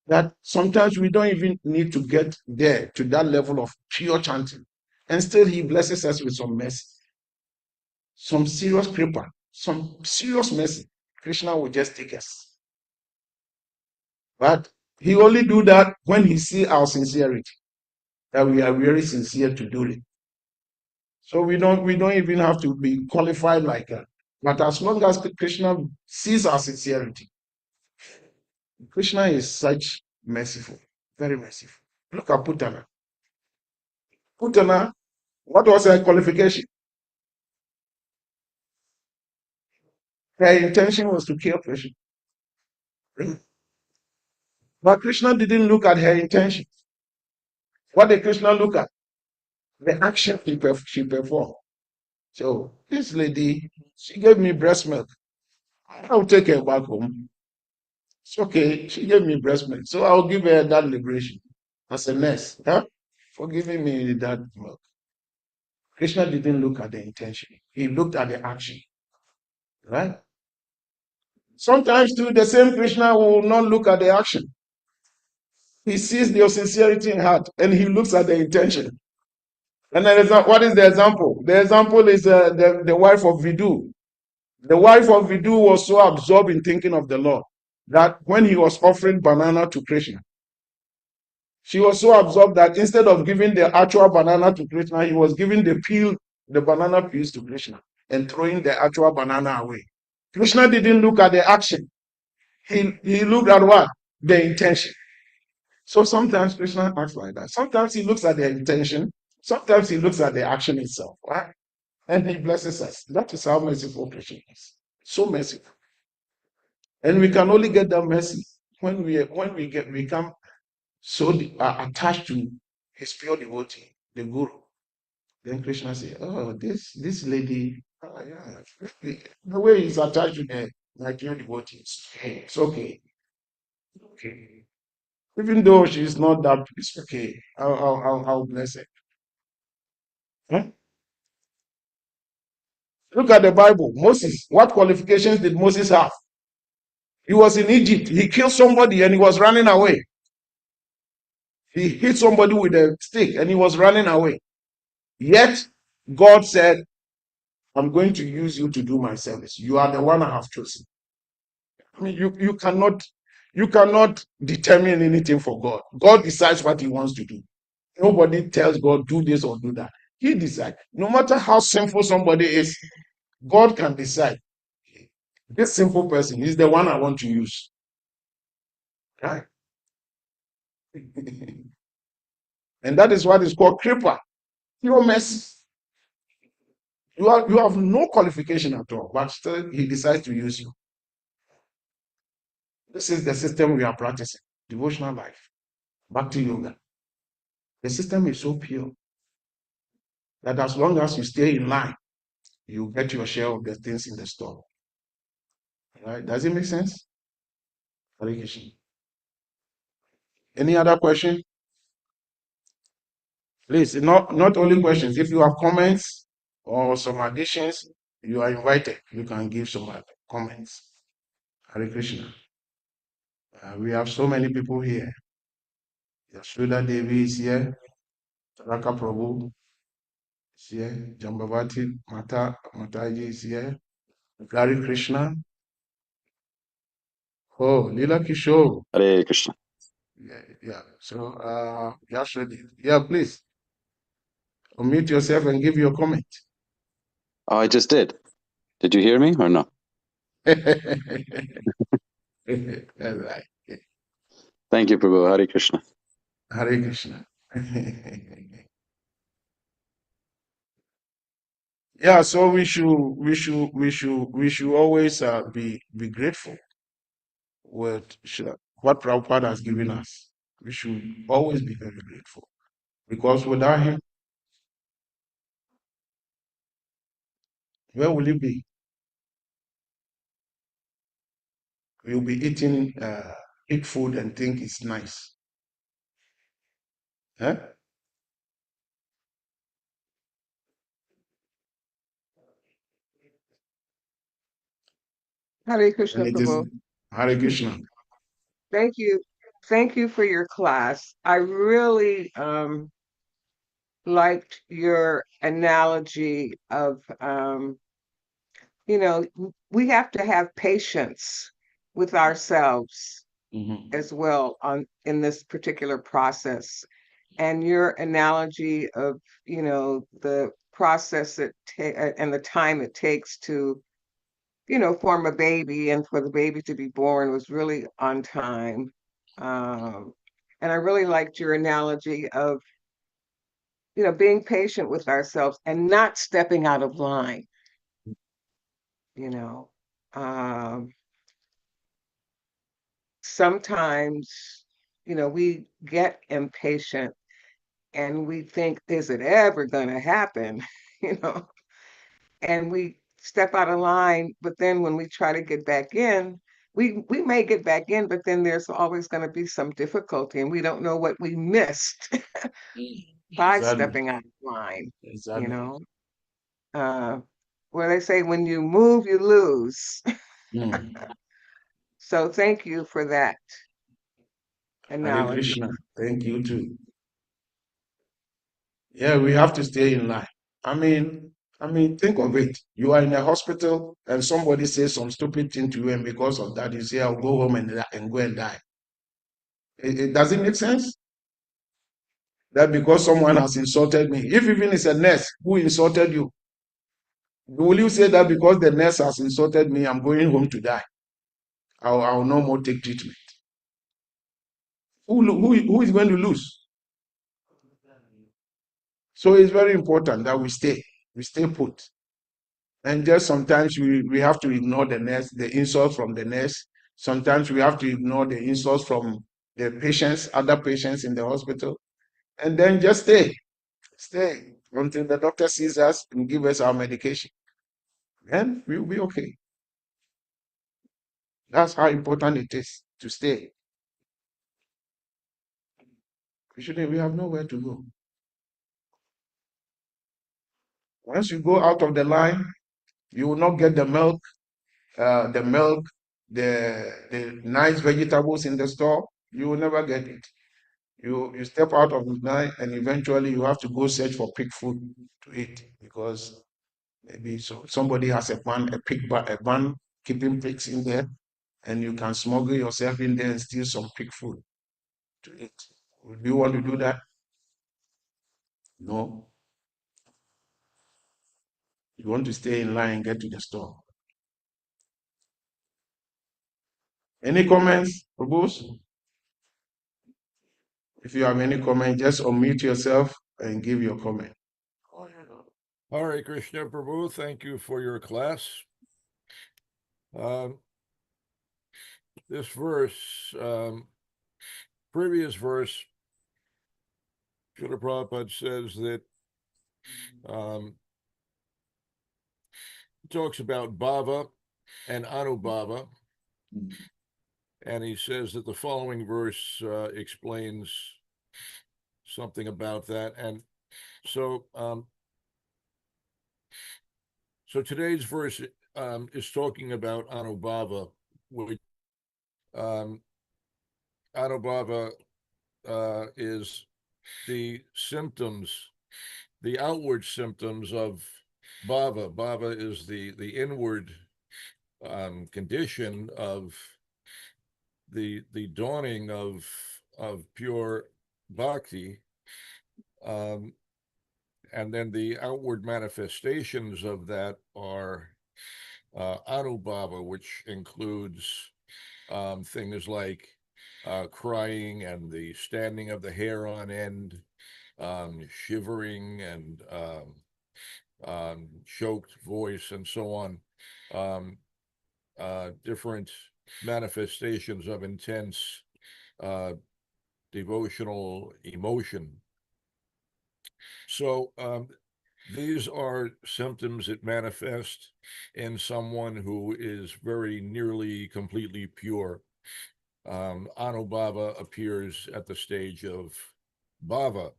that sometimes we don't even need to get there to that level of pure chanting. And still he blesses us with some mercy. Some serious kripa, some serious mercy. Krishna will just take us. But he only do that when he see our sincerity, that we are very sincere to do it. So we don't even have to be qualified like that. But as long as Krishna sees our sincerity, Krishna is such merciful, very merciful. Look at Putana. Putana, what was her qualification? Her intention was to kill Krishna. But Krishna didn't look at her intention. What did Krishna look at? The action she performed. So this lady, she gave me breast milk. I'll take her back home. It's okay. She gave me breast milk. So I'll give her that liberation as a nurse. Huh? For giving me that milk. Krishna didn't look at the intention. He looked at the action. Right? Sometimes too, the same Krishna will not look at the action. He sees your sincerity in heart and he looks at the intention. And what is the example? The example is the wife of Vidu. The wife of Vidu was so absorbed in thinking of the Lord that when he was offering banana to Krishna, she was so absorbed that instead of giving the actual banana to Krishna, he was giving the banana peels to Krishna and throwing the actual banana away. Krishna didn't look at the action. He looked at what? The intention. So sometimes Krishna acts like that. Sometimes he looks at the intention. Sometimes he looks at the action itself, right? And he blesses us. That is how merciful Krishna is. So merciful. And we can only get that mercy when we become so attached to his pure devotee, the Guru. Then Krishna says, "Oh, this lady, yeah, the way he's attached to my pure devotee, it's okay, okay. Even though she's not that, it's okay. I'll bless her." Huh? Look at the Bible. Moses, what qualifications did Moses have? He was in Egypt. He killed somebody and he was running away. He hit somebody with a stick and he was running away. Yet God said, "I'm going to use you to do my service. You are the one I have chosen." I mean, you cannot determine anything for God. God decides what he wants to do. Nobody tells God, do this or do that. He decides. No matter how sinful somebody is, God can decide. This simple person is the one I want to use. Right? And that is what is called kripa. Pure mercy. You have no qualification at all, but still he decides to use you. This is the system we are practicing. Devotional life. Bhakti yoga. The system is so pure that as long as you stay in line, you get your share of the things in the store. Right? Does it make sense? Hare Krishna. Any other question? Please, not only questions. If you have comments or some additions, you are invited. You can give some comments. Hare Krishna. We have so many people here. Yashoda Devi is here. Raka Prabhu is here. Jambavati Mataji is here. Gary Krishna. Oh, Lila Kishore. Hare Krishna. Yeah. So, Yashoda. Yeah, please. Unmute yourself and give your comment. Oh, I just did. Did you hear me or no? That's right. Thank you, Prabhu. Hare Krishna. Hare Krishna. Yeah, so we should always be grateful with what Prabhupada has given us. We should always be very grateful because without him, where will you be? You'll be eating eat food and think it's nice. Huh? Hare Krishna And it is Prabhu. Hare Krishna. Thank you. Thank you for your class. I really liked your analogy of we have to have patience with ourselves as well in this particular process. And your analogy of the process and the time it takes to form a baby and for the baby to be born was really on time. And I really liked your analogy of being patient with ourselves and not stepping out of line. Um, Sometimes we get impatient and we think, is it ever going to happen? you know and we step out of line, but then when we try to get back in, we may get back in, but then there's always going to be some difficulty and we don't know what we missed by Exactly. stepping out of line. Exactly. Where they say when you move you lose. Mm. So thank you for that Hare analogy. Krishna. Thank you too. Yeah, we have to stay in line. Think of it. You are in a hospital and somebody says some stupid thing to you, and because of that, you say, "I'll go home and go and die." It doesn't make sense that because someone has insulted me, if even it's a nurse who insulted you, will you say that because the nurse has insulted me, I'm going home to die? I'll no more take treatment. Who is going to lose? So it's very important that we stay put. And just sometimes we have to ignore the nurse, the insults from the nurse. Sometimes we have to ignore the insults from the patients, other patients in the hospital, and then just stay until the doctor sees us and give us our medication. And we'll be okay. That's how important it is to stay. We have nowhere to go. Once you go out of the line, you will not get the milk, the nice vegetables in the store. You will never get it. You step out of the line, and eventually you have to go search for pig food to eat, because maybe somebody has a barn keeping pigs in there, and you can smuggle yourself in there and steal some pig food to eat. Do you want to do that? No. You want to stay in line and get to the store. Any comments, Prabhus? If you have any comment, just unmute yourself and give your comment. Hare Krishna Prabhu, thank you for your class. This verse, previous verse, Srila Prabhupada says that talks about bhava and anubhava, and he says that the following verse explains something about that. And so so today's verse is talking about anubhava, which anubhava is the symptoms, the outward symptoms of bhava. Bhava is the inward condition of the dawning of pure bhakti, and then the outward manifestations of that are anubhava, which includes things like crying and the standing of the hair on end, shivering and choked voice, and so on. Different manifestations of intense devotional emotion. So these are symptoms that manifest in someone who is very nearly completely pure. Anubhava appears at the stage of bhava,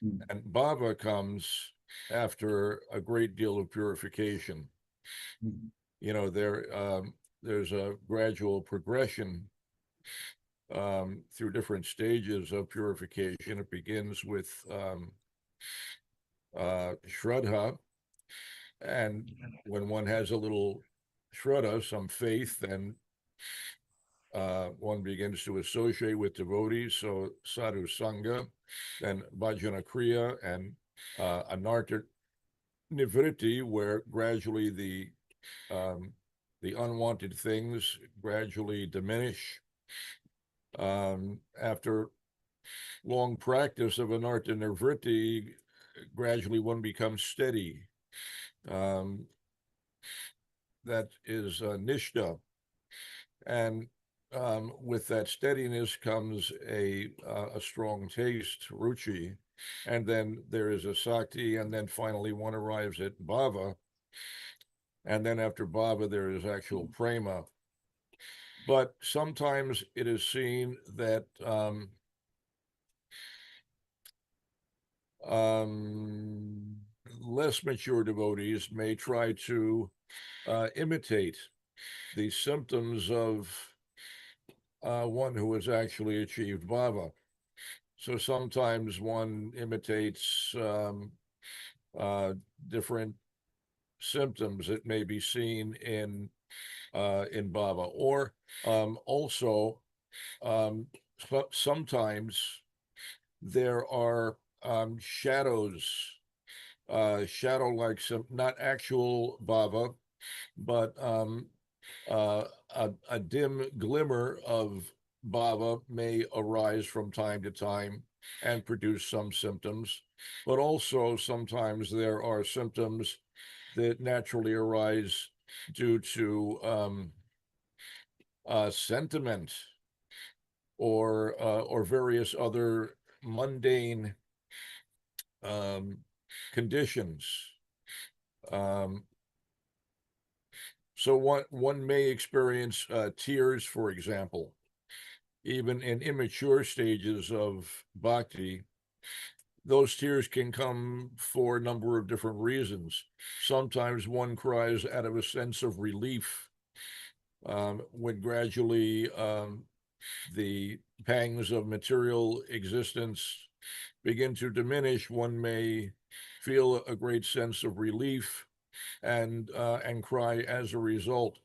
and bhava comes after a great deal of purification. You know, there's a gradual progression through different stages of purification. It begins with shraddha, and when one has a little shraddha, some faith, then one begins to associate with devotees, so sadhu sangha, then bhajana kriya, and anartha nivritti, where gradually the unwanted things gradually diminish. After long practice of anartha nivritti, gradually one becomes steady. That is nishtha. And with that steadiness comes a strong taste, ruchi, and then there is a sakti, and then finally one arrives at bhava, and then after bhava there is actual prema. But sometimes it is seen that less mature devotees may try to imitate the symptoms of one who has actually achieved bhava. So sometimes one imitates different symptoms that may be seen in bhava, or also sometimes there are shadows, shadow-like, not actual bhava, but a dim glimmer of bhava may arise from time to time and produce some symptoms, but also sometimes there are symptoms that naturally arise due to sentiment or various other mundane conditions. So one may experience tears, for example, even in immature stages of bhakti. Those tears can come for a number of different reasons. Sometimes one cries out of a sense of relief when gradually the pangs of material existence begin to diminish. One may feel a great sense of relief and cry as a result,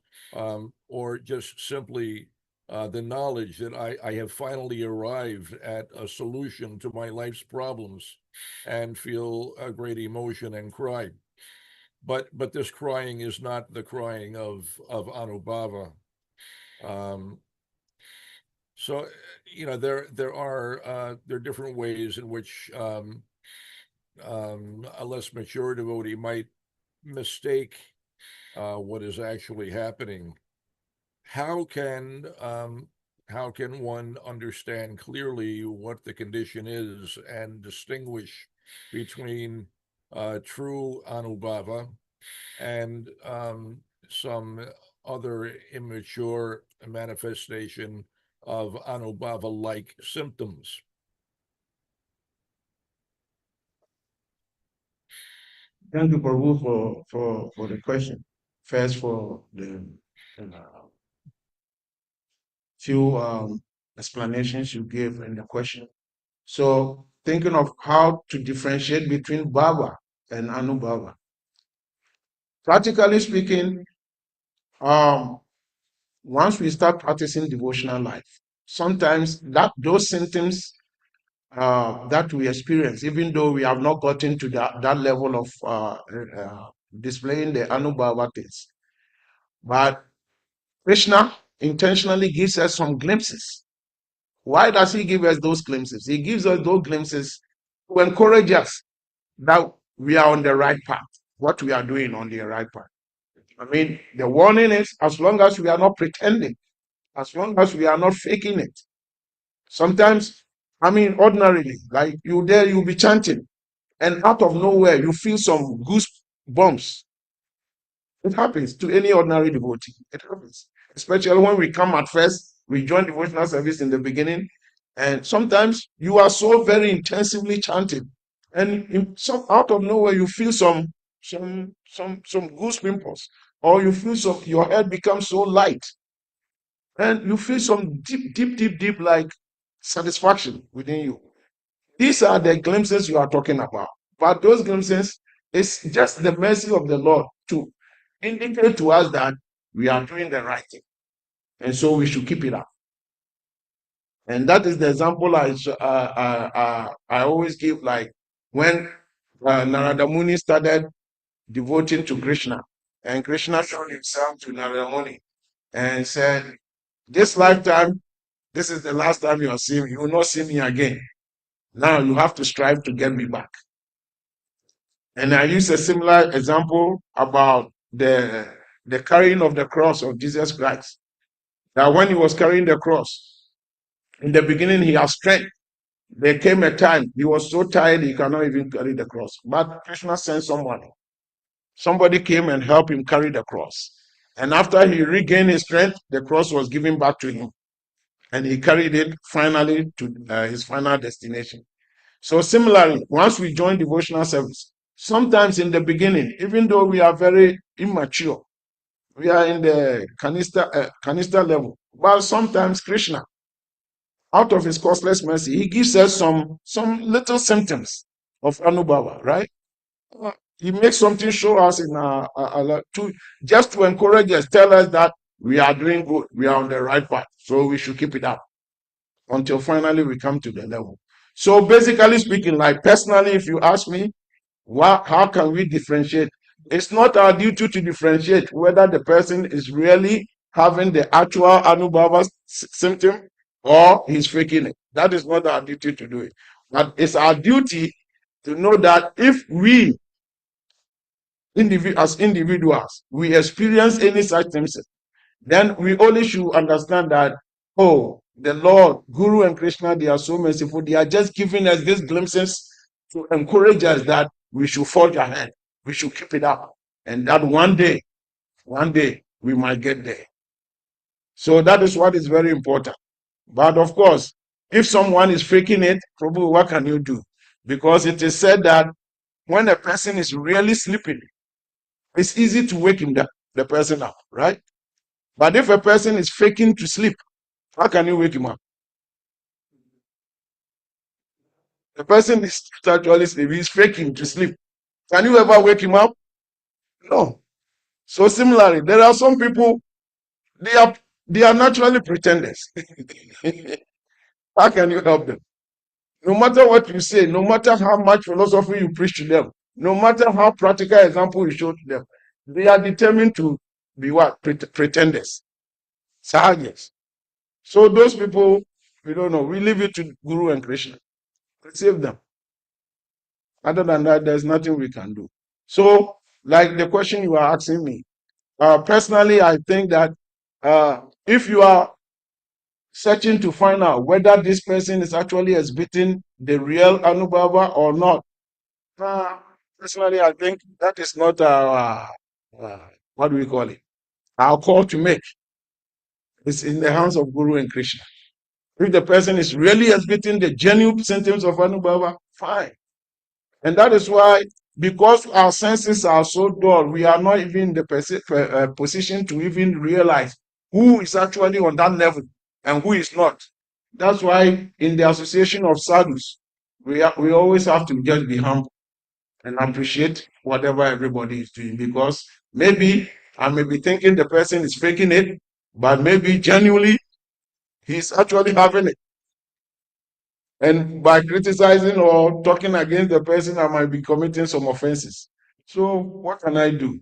or just simply the knowledge that I have finally arrived at a solution to my life's problems, and feel a great emotion and cry. But this crying is not the crying of Anubhava. So there are different ways in which a less mature devotee might mistake what is actually happening. How can one understand clearly what the condition is and distinguish between true Anubhava and some other immature manifestation of Anubhava-like symptoms? Thank you, Prabhu, for the question. First, for the few explanations you gave in the question. So, thinking of how to differentiate between Bhava and Anubhava. Practically speaking, once we start practicing devotional life, sometimes those symptoms that we experience, even though we have not gotten to that level of displaying the Anubhava things, but Krishna intentionally gives us some glimpses. Why does he give us those glimpses? He gives us those glimpses to encourage us that we are on the right path, what we are doing on the right path. I mean, the warning is, as long as we are not pretending, as long as we are not faking it. Sometimes, I mean, ordinarily, like you'll be chanting, and out of nowhere, you feel some goosebumps. It happens to any ordinary devotee. It happens, especially when we come at first, we join devotional service in the beginning, and sometimes you are so very intensively chanting, and out of nowhere, you feel some goose pimples, or you feel your head becomes so light, and you feel some deep like satisfaction within you. These are the glimpses you are talking about. But those glimpses is just the mercy of the Lord to indicate to us that we are doing the right thing. And so we should keep it up. And that is the example I always give, like when Narada Muni started devoting to Krishna, and Krishna showed himself to Narada Muni and said, this lifetime, this is the last time you will not see me again. Now you have to strive to get me back. And I use a similar example about the carrying of the cross of Jesus Christ. That when he was carrying the cross, in the beginning he had strength. There came a time he was so tired he cannot even carry the cross. But Krishna sent someone. Somebody came and helped him carry the cross. And after he regained his strength, the cross was given back to him. And he carried it finally to his final destination. So similarly, once we join devotional service, sometimes in the beginning, even though we are very immature, we are in the canister level, but sometimes Krishna, out of his costless mercy, he gives us some little symptoms of Anubhava, right? He makes something show us in just to encourage us, tell us that we are doing good, we are on the right path, so we should keep it up until finally we come to the level. So basically speaking, like personally, if you ask me, how can we differentiate? It's not our duty to differentiate whether the person is really having the actual Anubhava symptom or he's faking it. That is not our duty to do it. But it's our duty to know that if we, as individuals, we experience any such things, then we only should understand that, oh, the Lord, Guru and Krishna, they are so merciful. They are just giving us these glimpses to encourage us that we should forge ahead. We should keep it up. And that one day, we might get there. So that is what is very important. But of course, if someone is faking it, probably what can you do? Because it is said that when a person is really sleeping, it's easy to wake the person up, right? But if a person is faking to sleep, how can you wake him up? The person is actually sleeping, he's faking to sleep. Can you ever wake him up? No. So similarly, there are some people, they are naturally pretenders. How can you help them? No matter what you say, no matter how much philosophy you preach to them, no matter how practical example you show to them, they are determined to be what? Pretenders. Sahajas. So those people, we don't know. We leave it to Guru and Krishna. Save them. Other than that, there's nothing we can do. So, like the question you are asking me, personally, I think that if you are searching to find out whether this person is actually exhibiting the real Anubhava or not, personally, I think that is not our, what do we call it? Our call to make. It's in the hands of Guru and Krishna. If the person is really exhibiting the genuine symptoms of Anubhava, fine. And that is why, because our senses are so dull, we are not even in the position to even realize who is actually on that level and who is not. That's why in the association of sadhus, we always have to just be humble and appreciate whatever everybody is doing, because maybe I may be thinking the person is faking it, but maybe genuinely he's actually having it. And by criticizing or talking against the person, I might be committing some offenses. So what can I do?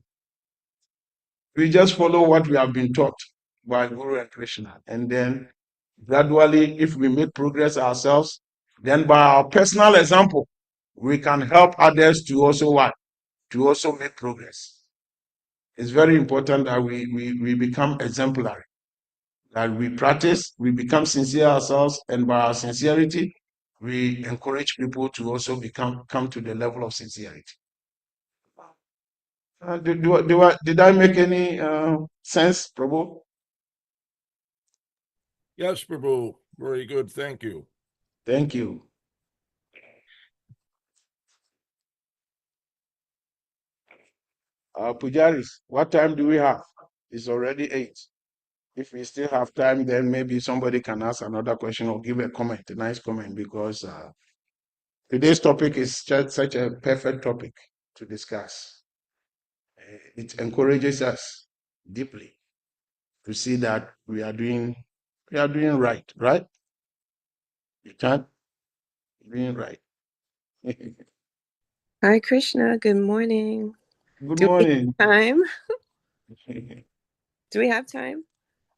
We just follow what we have been taught by Guru and Krishna. And then gradually, if we make progress ourselves, then by our personal example, we can help others to also what? To also make progress. It's very important that we become exemplary, that we practice, we become sincere ourselves, and by our sincerity, we encourage people to also come to the level of sincerity. Did I make any sense, Prabhu? Yes, Prabhu. Very good. Thank you. Thank you. Pujaris, what time do we have? It's already 8. If we still have time, then maybe somebody can ask another question or give a comment, a nice comment, because today's topic is just such a perfect topic to discuss. It encourages us deeply to see that we are doing right, right? You can't doing right. Hi, Krishna. Good morning. Good Do we morning. have time? Do we have time?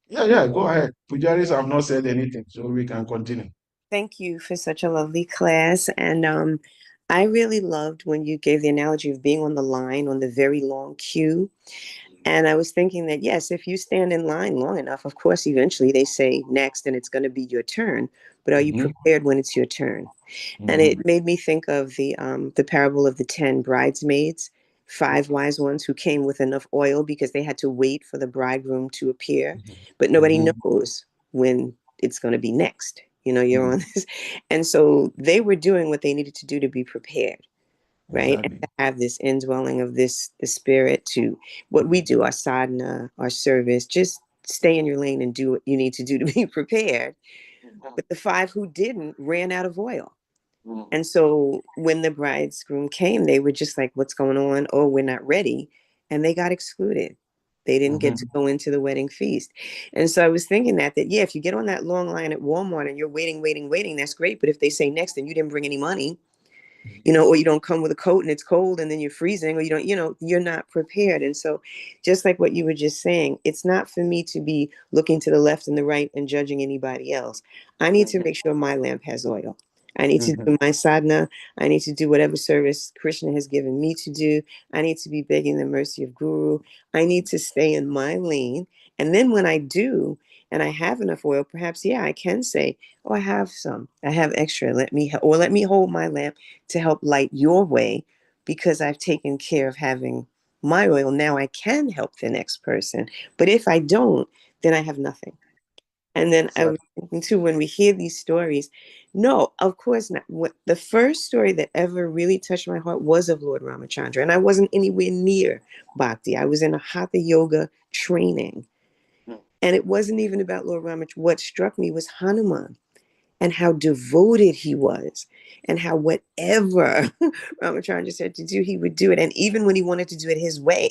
Yeah, go ahead. Pujaris have not said anything, so we can continue. Thank you for such a lovely class. And I really loved when you gave the analogy of being on the line on the very long queue. And I was thinking that, yes, if you stand in line long enough, of course, eventually they say next and it's going to be your turn. But are you prepared when it's your turn? And it made me think of the parable of the 10 bridesmaids, 5 wise ones who came with enough oil because they had to wait for the bridegroom to appear. But nobody knows when it's going to be next. You know, you're on this. And so they were doing what they needed to do to be prepared. Right. Exactly. And to have this indwelling of the spirit to what we do, our sadhana, our service, just stay in your lane and do what you need to do to be prepared. But the 5 who didn't ran out of oil. And so when the bridegroom came, they were just like, what's going on? Oh, we're not ready. And they got excluded. They didn't get to go into the wedding feast. And so I was thinking that, yeah, if you get on that long line at Walmart and you're waiting, that's great. But if they say next and you didn't bring any money, or you don't come with a coat and it's cold and then you're freezing, or you don't, you're not prepared. And so just like what you were just saying, it's not for me to be looking to the left and the right and judging anybody else. I need to make sure my lamp has oil. I need to do my sadhana. I need to do whatever service Krishna has given me to do. I need to be begging the mercy of Guru. I need to stay in my lane. And then when I do, and I have enough oil, perhaps, I can say, oh, I have extra. Let me hold my lamp to help light your way, because I've taken care of having my oil. Now I can help the next person. But if I don't, then I have nothing. And then I was thinking too, when we hear these stories, no, of course not. The first story that ever really touched my heart was of Lord Ramachandra. And I wasn't anywhere near Bhakti. I was in a Hatha yoga training. And it wasn't even about Lord Ramachandra. What struck me was Hanuman, and how devoted he was, and how whatever Ramachandra said to do, he would do it. And even when he wanted to do it his way,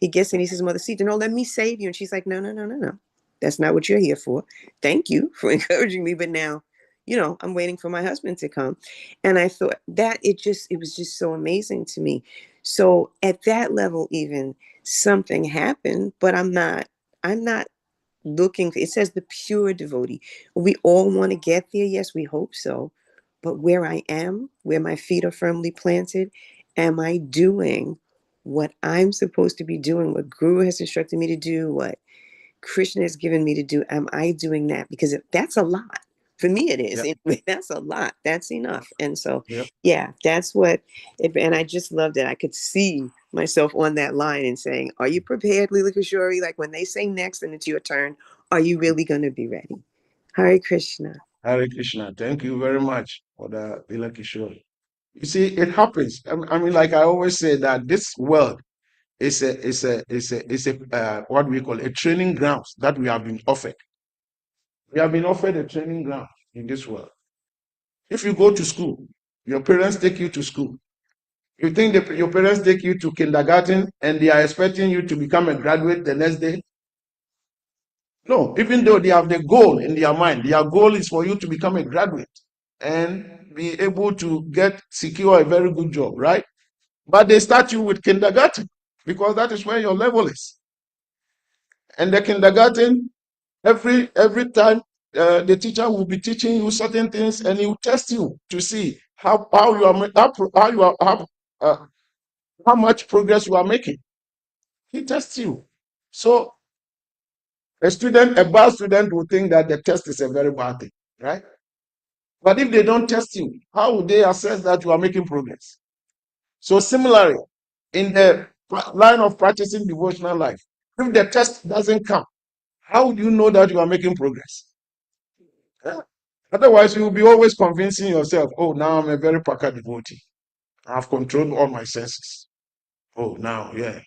he gets in, he says, Mother Sita, no, let me save you. And she's like, no, no, no, no, no. That's not what you're here for. Thank you for encouraging me. But now, I'm waiting for my husband to come. And I thought that it was just so amazing to me. So at that level, even something happened, but I'm not looking. It says the pure devotee. We all want to get there. Yes, we hope so. But where I am, where my feet are firmly planted, am I doing what I'm supposed to be doing, what Guru has instructed me to do, what Krishna has given me to do? Am I doing that? Because that's a lot. For me, it is. Anyway, that's a lot. That's enough. And so, that's what and I just loved it. I could see myself on that line and saying, are you prepared, Leela Kishore? Like when they say next and it's your turn, are you really going to be ready? Hare Krishna. Hare Krishna. Thank you very much for the Leela Kishore. You see, it happens. I mean, like I always say, that this world is a what we call a training grounds that we have been offered. We have been offered a training ground in this world. If you go to school, your parents take you to school. You think your parents take you to kindergarten and they are expecting you to become a graduate the next day? No, even though they have the goal in their mind, their goal is for you to become a graduate and be able to secure a very good job, right? But they start you with kindergarten because that is where your level is. And the kindergarten, every time the teacher will be teaching you certain things, and he will test you to see how much progress you are making. He tests you. So a bad student will think that the test is a very bad thing, right? But if they don't test you, how would they assess that you are making progress? So similarly, in the line of practicing devotional life, if the test doesn't come, how do you know that you are making progress? Yeah. Otherwise, you will be always convincing yourself, oh, now I'm a very paka devotee. I've controlled all my senses. Oh, now, yeah,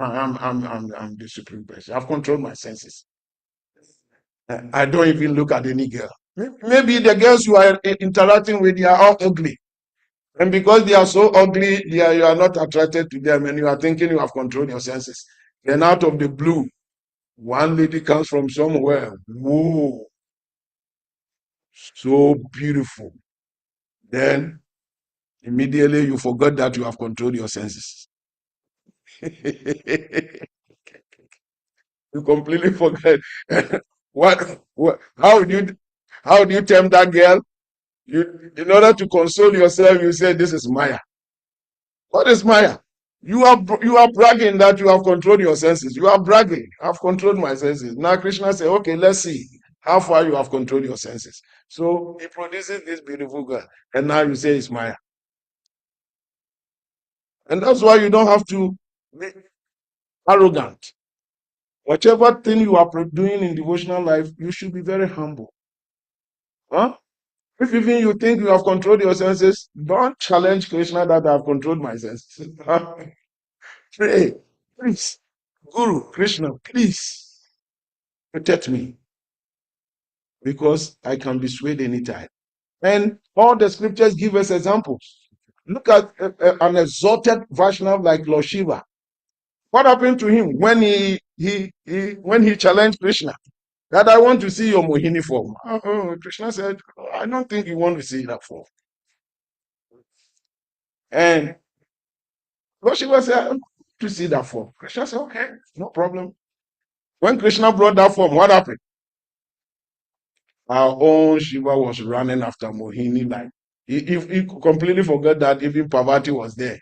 I'm the supreme person. I've controlled my senses. I don't even look at any girl. Maybe the girls you are interacting with, they are all ugly. And because they are so ugly, you are not attracted to them, and you are thinking you have controlled your senses. Then out of the blue, one lady comes from somewhere. Whoa, so beautiful. Then immediately you forgot that you have controlled your senses. You completely forget. How do you tempt that girl? In order to console yourself, you say, this is Maya. What is Maya? You are bragging that you have controlled your senses. You are bragging. I've controlled my senses. Now Krishna said, okay, let's see how far you have controlled your senses. So he produces this beautiful girl, and now you say it's Maya. And that's why you don't have to be arrogant. Whatever thing you are doing in devotional life, you should be very humble. Huh? If even you think you have controlled your senses, don't challenge Krishna that I have controlled my senses. Pray, please, Guru, Krishna, please protect me, because I can be swayed anytime. And all the scriptures give us examples. Look at an exalted Vaishnav like Lord Shiva. What happened to him when he challenged Krishna? That I want to see your Mohini form. Krishna said, I don't think you want to see that form. And Lord Shiva said, to see that form. Krishna said, okay, no problem. When Krishna brought that form, what happened? Our own Shiva was running after Mohini like he completely forgot that even Parvati was there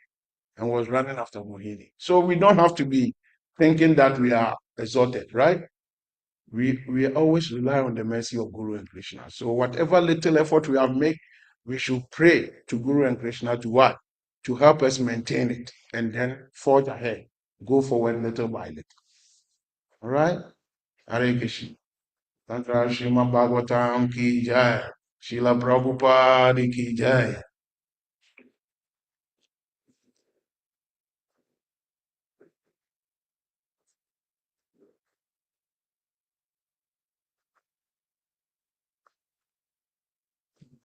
and was running after Mohini. So we don't have to be thinking that we are exalted, right? We always rely on the mercy of Guru and Krishna. So whatever little effort we have made, we should pray to Guru and Krishna to what? To help us maintain it and then forge ahead, go forward little by little. All right? Hare Krishna. Tantra Srimad Bhagavatam ki jai. Srila Prabhupada ki jai.